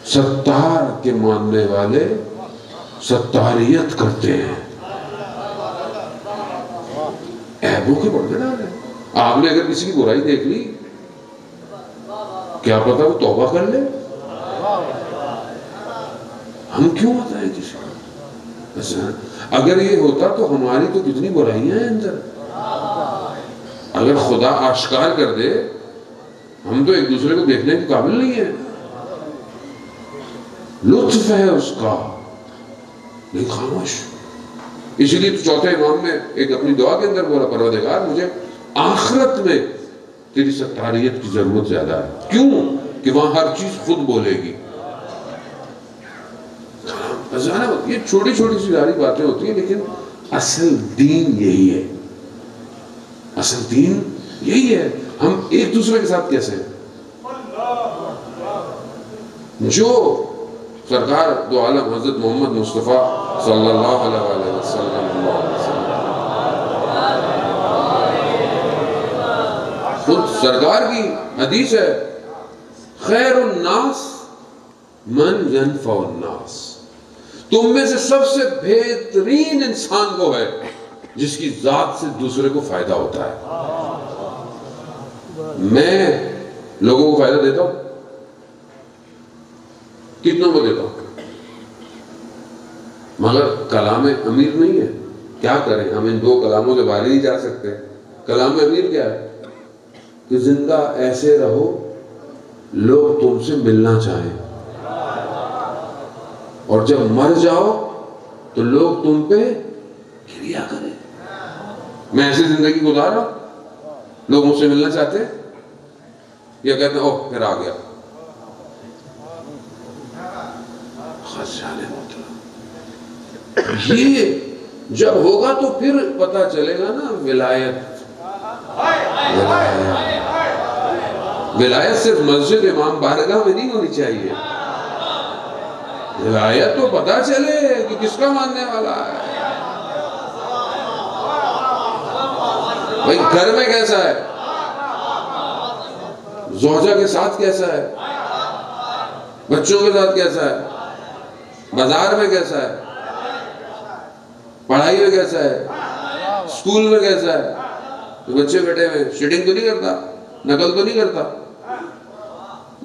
ستار کے ماننے والے ستاریت کرتے ہیں، عیبوں کے پردے ڈالے۔ آپ نے اگر کسی کی برائی دیکھ لی کیا پتا وہ توبہ کر لے. ہم کیوں بتائیں کسی کو؟ اگر یہ ہوتا تو ہماری تو کتنی برائیاں ہیں اندر. اگر خدا آشکار کر دے ہم تو ایک دوسرے کو دیکھنے کے قابل نہیں ہیں. لطف ہے اس کا لیکن خاموش. اسی لیے تو چوتھے امام میں ایک اپنی دعا کے اندر بولا پروردگار مجھے آخرت میں تیری ستاریت کی ضرورت زیادہ ہے. کیوں؟ کہ وہاں ہر چیز خود بولے گی. یہ چھوٹی چھوٹی سی ساری باتیں ہوتی ہیں لیکن اصل دین یہی ہے. اصل دین یہی ہے. ہم ایک دوسرے کے ساتھ کیسے ہیں؟ جو سرکار دو عالم حضرت محمد مصطفیٰ صلی اللہ علیہ وسلم خود سرکار کی حدیث ہے خیر الناس من ینفع الناس. تم میں سے سب سے بہترین انسان وہ ہے جس کی ذات سے دوسرے کو فائدہ ہوتا ہے. میں لوگوں کو فائدہ دیتا ہوں کتنوں کو دیتا ہوں مگر کلام امیر نہیں ہے. کیا کریں ہم ان دو کلاموں سے باہر نہیں جا سکتے. کلام امیر کیا ہے کہ زندہ ایسے رہو لوگ تم سے ملنا چاہیں اور جب مر جاؤ تو لوگ تم پہ گریا کریں. میں ایسی زندگی گزار رہا ہوں لوگ مجھ سے ملنا چاہتے ہیں یا کہتے ہیں اوہ پھر آ گیا. یہ جب ہوگا تو پھر پتا چلے گا نا ولایت. ولایت صرف مسجد امام بارگاہ میں نہیں ہونی چاہیے. ولایت تو پتا چلے کہ کس کا ماننے والا ہے. بھائی گھر میں کیسا ہے, زوجہ کے ساتھ کیسا ہے, بچوں کے ساتھ کیسا ہے, بازار میں کیسا ہے, پڑھائی میں کیسا ہے, اسکول میں کیسا ہے. بچے بیٹھے میں شیٹنگ تو نہیں کرتا, نقل تو نہیں کرتا.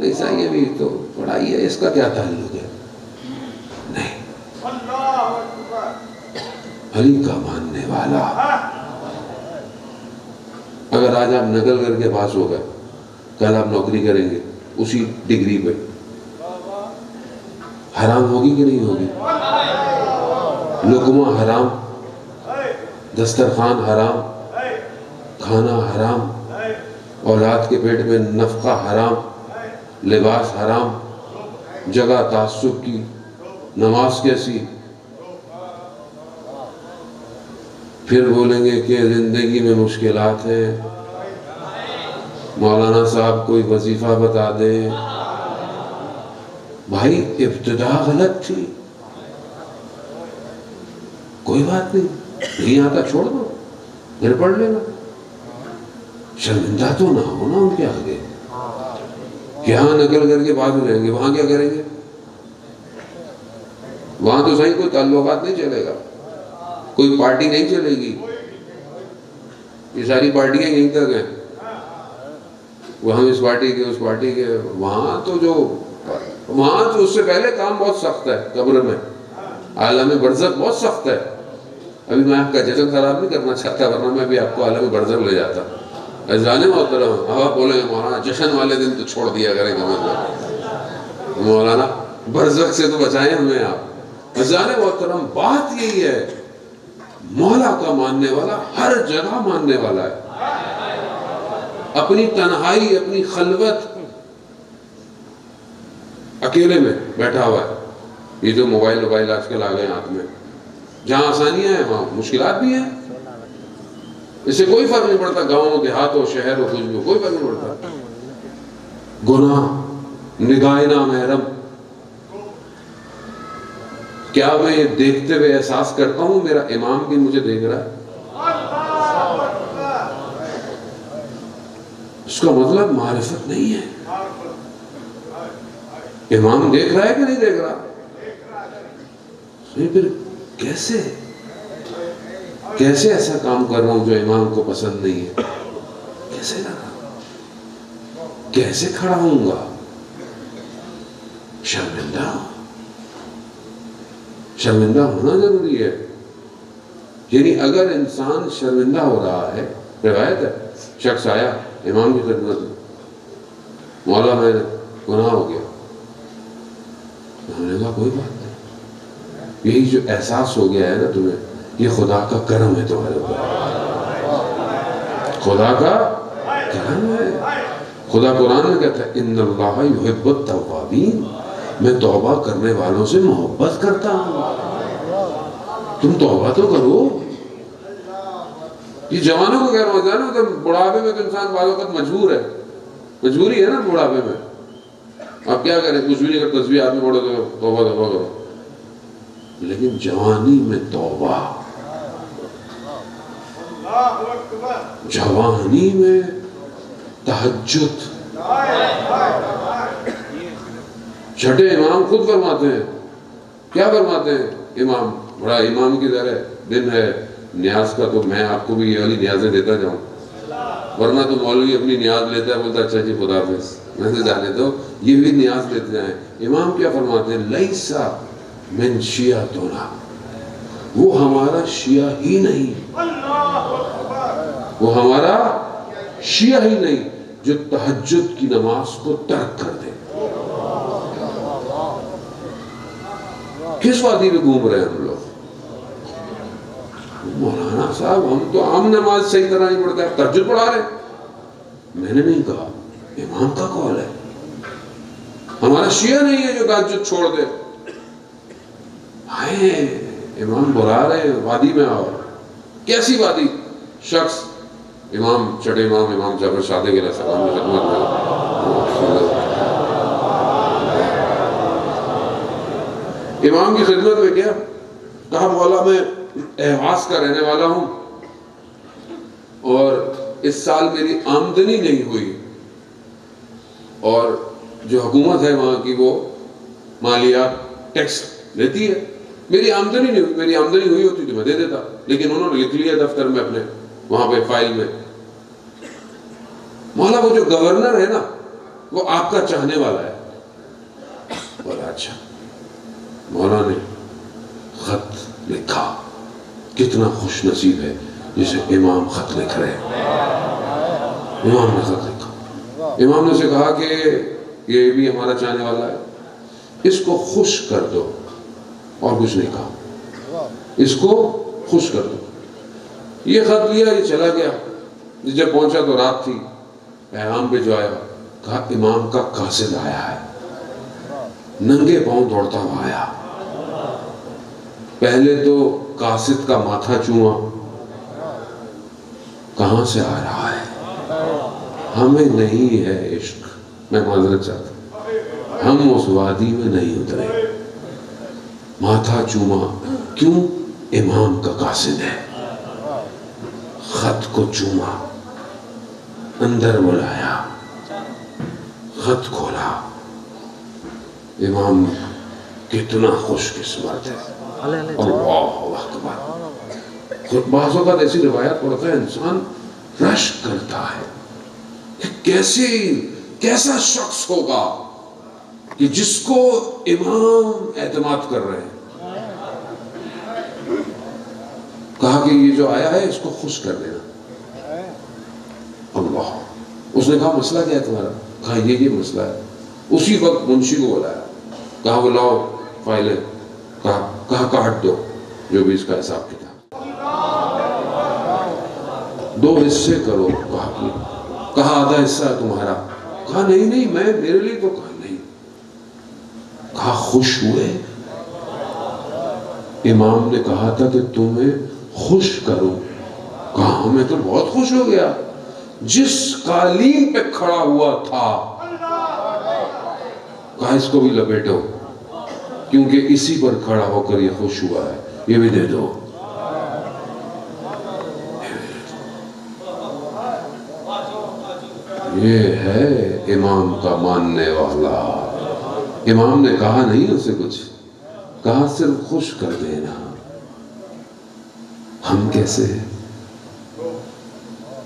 ایسا یہ بھی تو پڑھائی ہے, اس کا کیا تعلق ہے؟ نہیں, علی کا ماننے والا. اگر آج آپ نقل کر کے پاس ہو گئے کل آپ نوکری کریں گے اسی ڈگری پہ, حرام ہوگی کہ نہیں ہوگی؟ لقمہ حرام, دسترخوان حرام, کھانا حرام, اولاد کے پیٹ میں نفقہ حرام, لباس حرام, جگہ تعصب کی, نماز کیسی. پھر بولیں گے کہ زندگی میں مشکلات ہیں, مولانا صاحب کوئی وظیفہ بتا دیں. بھائی ابتدا غلط تھی, کوئی بات نہیں آتا چھوڑ دو, پھر پڑھ لینا. شرمندہ تو نہ ہونا ان کے آگے. یہاں نقل کر کے بعد ہو جائیں گے, وہاں کیا کریں گے؟ وہاں تو صحیح کوئی تعلقات نہیں چلے گا, کوئی پارٹی نہیں چلے گی. یہ ساری پارٹیاں یہیں تک ہیں, وہ ہم اس پارٹی کے اس پارٹی کے. وہاں تو اس سے پہلے کام بہت سخت ہے. قبر میں عالم برزخ بہت سخت ہے. ابھی میں آپ کا جشن خراب نہیں کرنا چاہتا ورنہ میں بھی آپ کو عالم برزخ لے جاتا. عزیزان محترم, آپ بولیں گے مولانا جشن والے دن تو چھوڑ دیا کریں گے, مطلب مولانا برزخ سے تو بچائیں ہمیں آپ. عزیزان محترم بات یہی ہے, مولا کا ماننے والا ہر جگہ ماننے والا ہے. اپنی تنہائی, اپنی خلوت, اکیلے میں بیٹھا ہوا ہے. یہ جو موبائل آج کل آ گئے ہاتھ میں, جہاں آسانیاں ہیں وہاں مشکلات بھی ہیں. اس سے کوئی فرق نہیں پڑتا گاؤں دیہات ہو شہر ہو کچھ بھی ہو, کوئی فرق نہیں پڑتا. گناہ, نگاہ نامحرم, کیا میں یہ دیکھتے ہوئے احساس کرتا ہوں میرا امام بھی مجھے دیکھ رہا ہے؟ اس کا مطلب معرفت نہیں ہے. امام دیکھ رہا ہے کہ نہیں دیکھ رہا؟ پھر کیسے ایسا کام کر رہا ہوں جو امام کو پسند نہیں ہے؟ کیسے لگا، کیسے کھڑا ہوں گا؟ شرمندہ ہونا ضروری ہے. یعنی اگر انسان شرمندہ ہو رہا ہے، روایت ہے شخص آیا امام کی خدمت میں، مولا میں گناہ ہو گیا. انہوں نے کہا کوئی بات نہیں، یہی جو احساس ہو گیا ہے نا تمہیں، یہ خدا کا کرم ہے تمہارے اوپر، خدا کا کرم ہے. خدا قرآن میں کہتا ہے ان اللہ یحب التوابین، میں توبہ کرنے والوں سے محبت کرتا ہوں. تم توبہ تو کرو. یہ جوانوں کو کہہ رہا ہوں، جانو کہ بڑھاپے میں تو انسان بعض وقت مجبور ہے، مجبوری ہے نا بڑھاپے میں. آپ کیا کریں، کچھ بھی نہیں کر تصویر آدمی پڑھو تو توبہ کرو. لیکن جوانی میں توبہ، جوانی میں تہجد. چھٹے امام خود فرماتے ہیں، کیا فرماتے ہیں امام؟ بڑا امام کی طرح دن ہے نیاز کا، تو میں آپ کو بھی یہ والی نیازیں دیتا جاؤں، ورنہ تو مولوی اپنی نیاز لیتا ہے، بولتا اچھا جی خدا حافظ، میں سے جانے دو، یہ بھی نیاز لیتے جائیں. امام کیا فرماتے ہیں؟ لیسا من شیعتنا، وہ ہمارا شیعہ ہی نہیں، وہ ہمارا شیعہ ہی نہیں جو تہجد کی نماز کو ترک کر دے. کس وادی میں گھوم رہے ہیں ہم لوگ؟ مولانا صاحب ہم نماز صحیح طرح نہیں پڑھتے، تہجد پڑھا رہے ہیں. میں نے نہیں کہا، امام کا قول ہے. ہمارا شیعہ نہیں ہے جو تہجد چھوڑ دے. آئے امام بلا رہے ہیں، وادی میں آؤ. کیسی وادی؟ شخص امام چھٹے امام جعفر صادق علیہ السلام کی خدمت میں، امام کی خدمت میں کیا کہا؟ مولا میں اہواز کا رہنے والا ہوں اور اس سال میری آمدنی نہیں ہوئی، اور جو حکومت ہے وہاں کی وہ مالیات ٹیکس لیتی ہے، میری آمدنی نہیں ہوئی. میری آمدنی ہوئی ہوتی تو میں دے دیتا، لیکن انہوں نے لکھ لیا دفتر میں اپنے وہاں پہ فائل میں، مولا وہ جو گورنر ہے نا وہ آپ کا چاہنے والا ہے. بولا اچھا. مولا نے خط لکھا. کتنا خوش نصیب ہے جسے امام خط لکھ رہے ہیں. امام نے خط لکھا. امام نے اسے کہا کہ یہ بھی ہمارا چاہنے والا ہے، اس کو خوش کر دو. اور کچھ نہیں کہا، اس کو خوش کر دو. یہ خط لیا، یہ چلا گیا. جب پہنچا تو رات تھی. پیغام پہ جو آیا کہا امام کا قاصد آیا ہے. ننگے پاؤں دوڑتا ہوا آیا. پہلے تو قاصد کا ماتھا چوما، کہاں سے آ رہا ہے؟ ہمیں نہیں ہے عشق، میں معذرت چاہتا ہوں، ہم اس وادی میں نہیں اترے. ماتھا چوما، کیوں؟ امام کا قاصد ہے. خط کو چوما، اندر بلایا، خط کھولا. امام کتنا خوش قسمت ہے. اللہ اکبر. بعض اوقات ایسی روایت پڑھتا ہے انسان رشک کرتا ہے کہ کیسا شخص ہوگا کہ جس کو امام اعتماد کر رہے ہیں. کہا کہ یہ جو آیا ہے اس کو خوش کر دینا. اللہ. اس نے کہا مسئلہ کیا ہے تمہارا؟ کہا یہ مسئلہ ہے. اسی وقت منشی کو بلایا، کہا وہ لاؤ فائلیں. کہا کاٹ دو جو بھی اس کا حساب کتاب، 2 حصے کرو. کہا آدھا حصہ ہے تمہارا. کہا نہیں میں میرے لیے تو. کہا نہیں. کہا خوش ہوئے؟ امام نے کہا تھا کہ تمہیں خوش کروں. کہا میں تو بہت خوش ہو گیا. جس قالین پہ کھڑا ہوا تھا کہا اس کو بھی لپیٹو، کیونکہ اسی پر کھڑا ہو کر یہ خوش ہوا ہے، یہ بھی دے دو. یہ ہے امام کا ماننے والا. امام نے کہا نہیں اسے کچھ، کہا صرف خوش کر دینا. ہم کیسے ہیں؟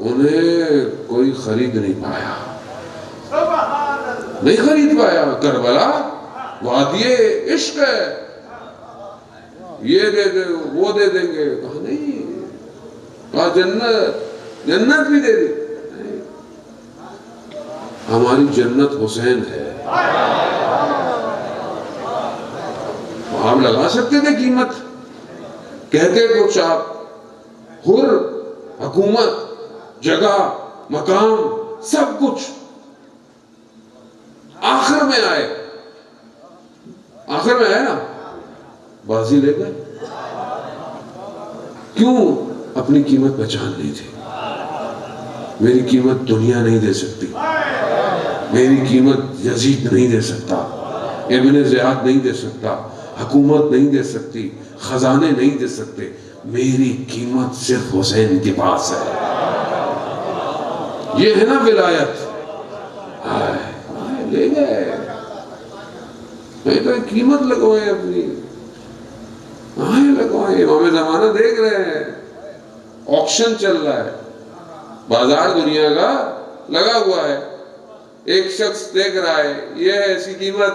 انہیں کوئی خرید نہیں پایا، نہیں خرید پایا۔ کربلا وادی عشق ہے، یہ دے دے وہ دے دیں گے، کہا نہیں، کہا جنت بھی دے دی، ہماری جنت حسین ہے۔ آپ لگا سکتے تھے قیمت، کہتے کچھ آپ، حر، حکومت، جگہ، مقام، سب کچھ، آخر میں آئے نا، بازی لے گئے۔ کیوں؟ اپنی قیمت پہچان نہیں تھی۔ میری قیمت دنیا نہیں دے سکتی، میری قیمت یزید نہیں دے سکتا، ابن زیاد نہیں دے سکتا، حکومت نہیں دے سکتی، خزانے نہیں دے سکتے، میری قیمت صرف حسین کے پاس ہے۔ یہ ہے نا ولایت۔ لے گئے، میں تو قیمت لگوائے اپنی، لگوائے۔ امام زمانہ دیکھ رہے ہیں، آکشن چل رہا ہے، بازار دنیا کا لگا ہوا ہے، ایک شخص دیکھ رہا ہے یہ ایسی قیمت،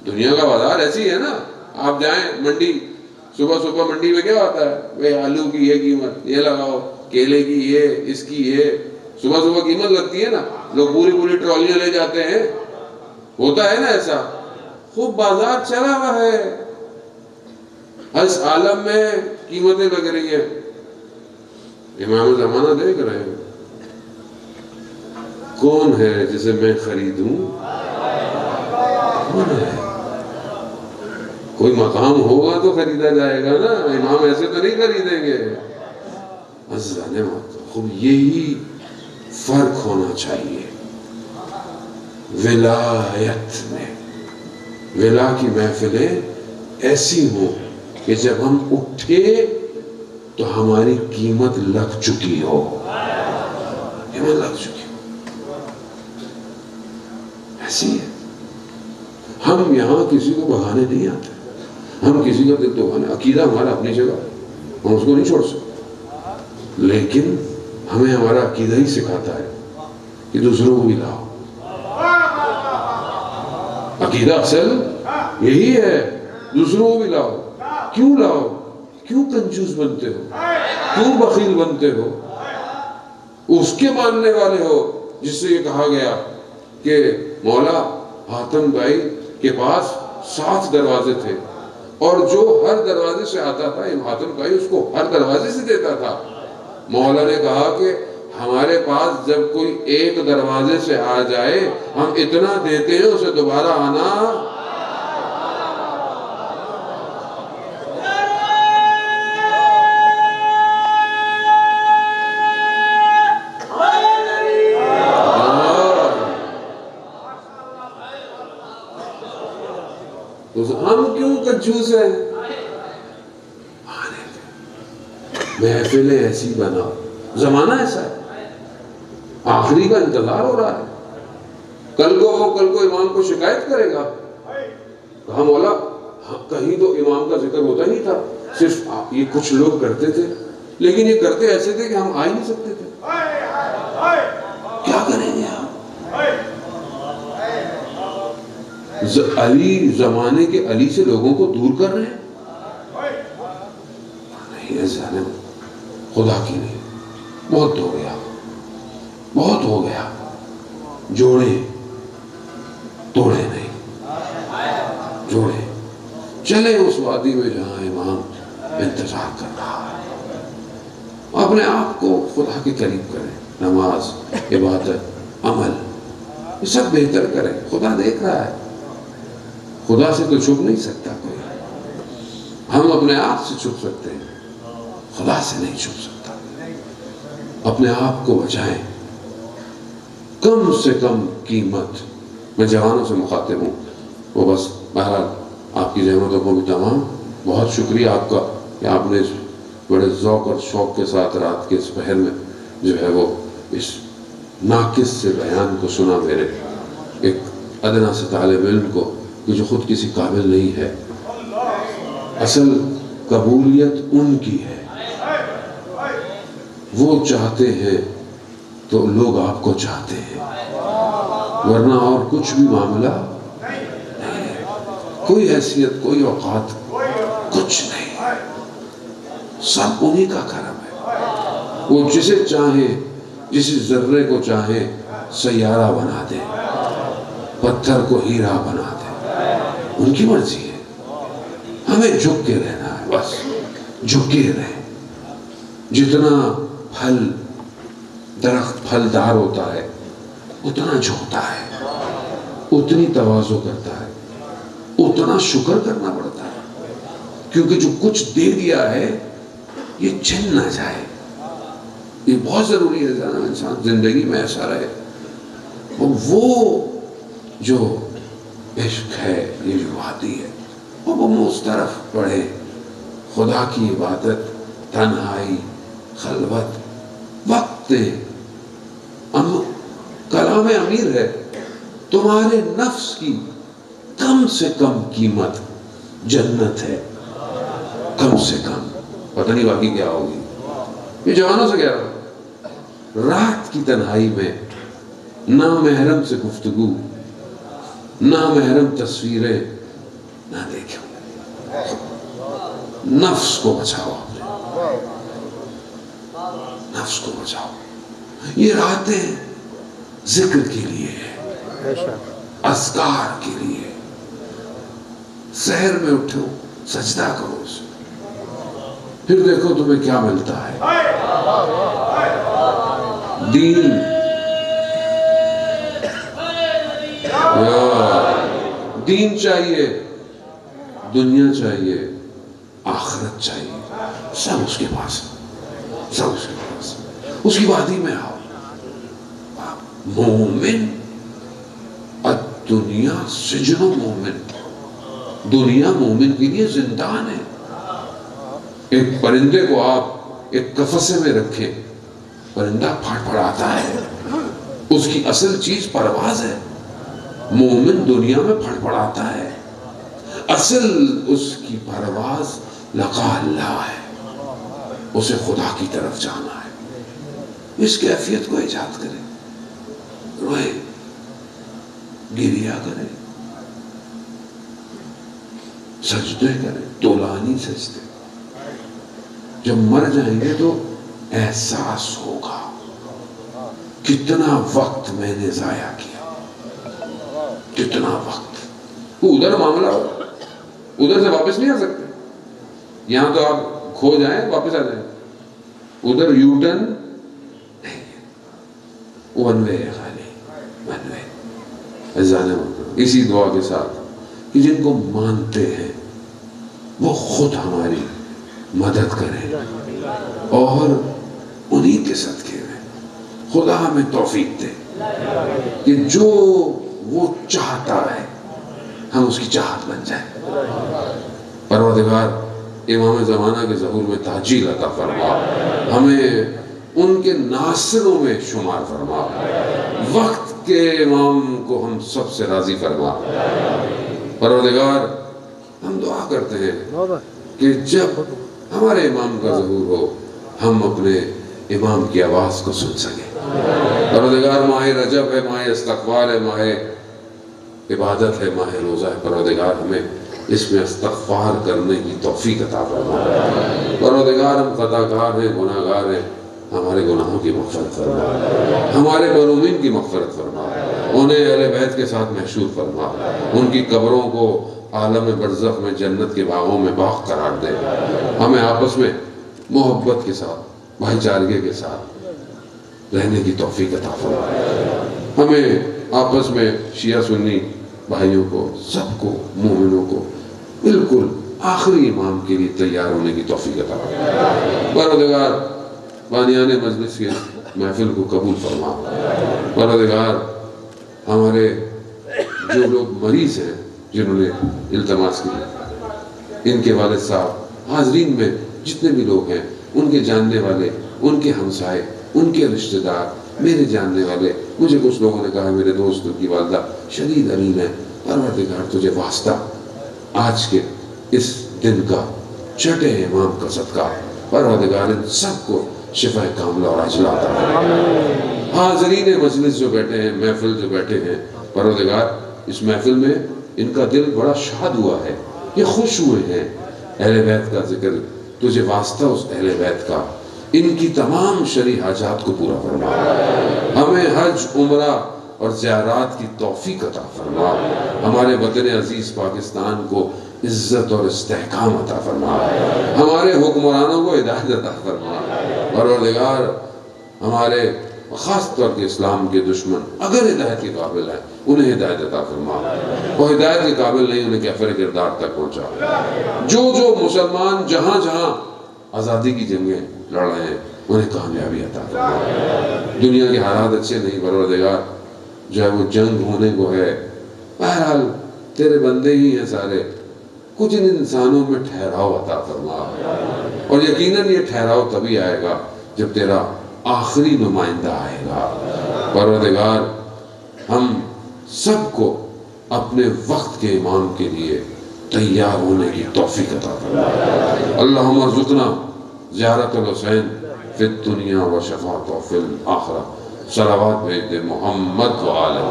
دنیا کا بازار ایسی ہے نا۔ آپ جائیں منڈی، صبح منڈی میں کیا ہوتا ہے؟ بھئی آلو کی یہ قیمت، یہ لگاؤ، کیلے کی یہ، اس کی یہ، صبح قیمت لگتی ہے نا، لوگ پوری ٹرالیاں لے جاتے ہیں، ہوتا ہے نا ایسا۔ خوب بازار چلا ہوا ہے، اس عالم میں قیمتیں لگ رہی ہیں۔ امام زمانہ دیکھ رہے ہیں، کون ہے جسے میں خریدوں؟ کون ہے؟ کوئی مقام ہوگا تو خریدا جائے گا نا، امام ایسے تو نہیں خریدیں گے۔ خوب یہی فرق ہونا چاہیے ولایت میں۔ ولا کی محفلیں ایسی ہوں کہ جب ہم اٹھے تو ہماری قیمت لگ چکی ہو، قیمت لگ چکی ہو، ایسی ہے۔ ہم یہاں کسی کو بھگانے نہیں آتے، ہم کسی کا دل دکھانے، عقیدہ ہمارا اپنی جگہ، ہم اس کو نہیں چھوڑ سکتے، لیکن ہمیں ہمارا عقیدہ ہی سکھاتا ہے کہ دوسروں کو بھی لاؤ۔ عقیدہ اصل یہی ہے، دوسروں کو بھی لاؤ۔ کیوں لاؤ؟ کیوں کنجوس بنتے ہو؟ کیوں بخیل بنتے ہو؟ اس کے ماننے والے ہو جس سے یہ کہا گیا کہ مولا حاتم بھائی کے پاس 7 دروازے تھے، اور جو ہر دروازے سے آتا تھا حاتم بھائی اس کو ہر دروازے سے دیتا تھا۔ مولا نے کہا کہ ہمارے پاس جب کوئی ایک دروازے سے آ جائے ہم اتنا دیتے ہیں اسے دوبارہ آنا۔ ہم کیوں کنجوس ہیں؟ محفلیں ایسی بناؤ، زمانہ ایسا ہے، آخری کا انتظار ہو رہا ہے۔ کل کو امام کو شکایت کرے گا، کہا مولا کہیں تو امام کا ذکر ہوتا نہیں تھا، صرف یہ کچھ لوگ کرتے تھے، لیکن یہ کرتے ایسے تھے کہ ہم آ ہی نہیں سکتے تھے، کیا کریں گے ہم؟ علی زمانے کے علی سے لوگوں کو دور کر رہے ہیں؟ نہیں، ایسا نہیں، خدا کی نہیں، بہت ہو گیا، بہت ہو گیا۔ جوڑے توڑے نہیں، جوڑے چلے اس وادی میں جہاں امام انتظار کر رہا ہے۔ اپنے آپ کو خدا کے قریب کریں، نماز، عبادت، عمل، یہ سب بہتر کریں، خدا دیکھ رہا ہے۔ خدا سے تو چھپ نہیں سکتا کوئی، ہم اپنے آپ سے چھپ سکتے ہیں، خدا سے نہیں چھپ سکتا۔ اپنے آپ کو بچائیں، کم سے کم قیمت۔ میں جوانوں سے مخاطب ہوں، وہ بس بہرحال آپ کی زحمتوں کو بھی تمام، بہت شکریہ آپ کا کہ آپ نے بڑے ذوق اور شوق کے ساتھ رات کے اس پہر میں جو ہے وہ اس ناقص سے بیان کو سنا، میرے ایک ادنا سے طالب علم کو کہ جو خود کسی قابل نہیں ہے۔ اصل قبولیت ان کی ہے وہ چاہتے ہیں تو لوگ آپ کو چاہتے ہیں، ورنہ اور کچھ بھی معاملہ نہیں، کوئی حیثیت، کوئی اوقات، کچھ نہیں، سب انہی کا کرم ہے۔ وہ جسے چاہیں، جس ذرے کو چاہیں سیارہ بنا دے، پتھر کو ہیرا بنا دے، ان کی مرضی ہے۔ ہمیں جھک کے رہنا ہے، بس جھکے رہیں۔ جتنا پھل درخت پھلدار ہوتا ہے اتنا جھکتا ہے، اتنی تواضع کرتا ہے، اتنا شکر کرنا پڑتا ہے، کیونکہ جو کچھ دے دیا ہے یہ چھن نہ جائے۔ یہ بہت ضروری ہے جانا انسان زندگی میں ایسا رہے۔ وہ جو عشق ہے، یہ جو وادی ہے، وہ اس طرف پڑھے، خدا کی عبادت، تنہائی، خلوت، وقت دے۔ کلام امیر ہے، تمہارے نفس کی کم سے کم قیمت جنت ہے، کم سے کم۔ پتہ نہیں باقی کیا ہوگی، یہ جوانوں سے کہہ رہا ہوں۔ رات کی تنہائی میں نامحرم سے گفتگو، نامحرم تصویریں نہ دیکھو، نفس کو بچاؤ، اپنے نفس کو بچاؤ۔ یہ راتیں ذکر کے لیے ہے، اذکار کے لیے۔ سحر میں اٹھو، سجدہ کرو اس میں، پھر دیکھو تمہیں کیا ملتا ہے۔ دین دین چاہیے، دنیا چاہیے، آخرت چاہیے، سب اس کے پاس، سب اس کے پاس۔ اس کی وادی میں آؤ۔ مومن الدنیا سجن مومن، دنیا مومن کے لیے زندان ہے۔ ایک پرندے کو آپ ایک قفسے میں رکھیں، پرندہ پھڑ پھڑاتا ہے، اس کی اصل چیز پرواز ہے۔ مومن دنیا میں پھڑ پھڑاتا ہے، اصل اس کی پرواز لقاء اللہ ہے، اسے خدا کی طرف جانا ہے۔ اس کیفیت کو ایجاد کرے، روئے، گریا کرے، سجدے کرے، طولانی سجدے۔ جب مر جائیں گے تو احساس ہوگا کتنا وقت میں نے ضائع کیا، کتنا وقت۔ ادھر معاملہ ہوگا، ادھر سے واپس نہیں آ سکتے۔ یہاں تو آپ کھو جائیں واپس آ جائیں، ادھر یو ٹرن نہیں، ون وے ہے، خالی ون وے۔ اسی دعا کے ساتھ کہ جن کو مانتے ہیں وہ خود ہماری مدد کریں، اور انہی کے صدقے میں خدا ہمیں توفیق دے کہ جو وہ چاہتا ہے ہم اس کی چاہت بن جائیں۔ پروردگار امام زمانہ کے ظہور میں تاجیل عطا فرما، ہمیں ان کے ناصروں میں شمار فرما، وقت کے امام کو ہم سب سے راضی فرما۔ پروردگار ہم دعا کرتے ہیں کہ جب ہمارے امام کا ظہور ہو ہم اپنے امام کی آواز کو سن سکیں۔ پروردگار ماہ رجب ہے، ماہ استغفار ہے، ماہ عبادت ہے، ماہ روزہ ہے۔ پروردگار ہمیں اس میں استغفار کرنے کی توفیق عطا فرما۔ پروردگار ہم خطاکار ہیں، گناہگار ہیں، ہمارے گناہوں کی مغفرت فرما، ہمارے مظلومین کی مغفرت فرما، انہیں اہل بیت کے ساتھ محشور فرما، ان کی قبروں کو عالم برزخ میں جنت کے باغوں میں باغ قرار دے۔ ہمیں آپس میں محبت کے ساتھ، بھائی چارگی کے ساتھ رہنے کی توفیق عطا فرما۔ ہمیں آپس میں شیعہ سنی بھائیوں کو، سب کو، مومنوں کو بالکل آخری امام کے لیے تیار ہونے کی توفیق عطا فرما۔ پروردگار بانیان مجلس کے محفل کو قبول فرما۔ پروردگار ہمارے جو لوگ مریض ہیں جنہوں نے التماس کی، ان کے والد صاحب، حاضرین میں جتنے بھی لوگ ہیں، ان کے جاننے والے، ان کے ہمسائے، ان کے رشتہ دار، میرے جاننے والے، مجھے کچھ لوگوں نے کہا میرے دوست کی والدہ شدید علیل ہے، پروردگار تجھے واسطہ آج کے اس دن کا چھٹے امام کا صدقہ، پروردگار ان سب کو شفا کاملہ اور عاجلہ عطا فرما۔ حاضرین مجلس جو بیٹھے ہیں، محفل جو بیٹھے ہیں، پروردگار اس محفل میں ان کا دل بڑا شاد ہوا ہے، یہ خوش ہوئے ہیں، اہل بیت کا ذکر، تجھے واسطہ اس اہل بیت کا، ان کی تمام شرعی حاجات کو پورا فرما، ہمیں حج، عمرہ اور زیارات کی توفیق عطا فرما، ہمارے وطن عزیز پاکستان کو عزت اور استحکام عطا فرما، ہمارے حکمرانوں کو ہدایت عطا فرما، پروردگار ہمارے خاص طور کے اسلام کے دشمن اگر ہدایت کے قابل ہیں انہیں ہدایت عطا فرما، وہ ہدایت کے قابل نہیں انہیں کفر کردار تک پہنچا، جو مسلمان جہاں جہاں آزادی کی جنگیں لڑ رہے ہیں انہیں کامیابی عطا فرما۔ دنیا کے حالات اچھے نہیں پروردگار، جو ہے وہ جنگ ہونے کو ہے، بہرحال تیرے بندے ہی ہیں سارے، کچھ ان انسانوں میں ٹھہراؤ عطا فرما، اور یقیناً یہ ٹھہراؤ تبھی آئے گا جب تیرا آخری نمائندہ آئے گا۔ پروردگار ہم سب کو اپنے وقت کے امام کے لیے تیار ہونے کی توفیق عطا فرما۔ اللہم ارزقنا زیارت الحسین فی الدنیا و شفاعت فی الآخرہ۔ صلوات بھیج دے محمد و آلہ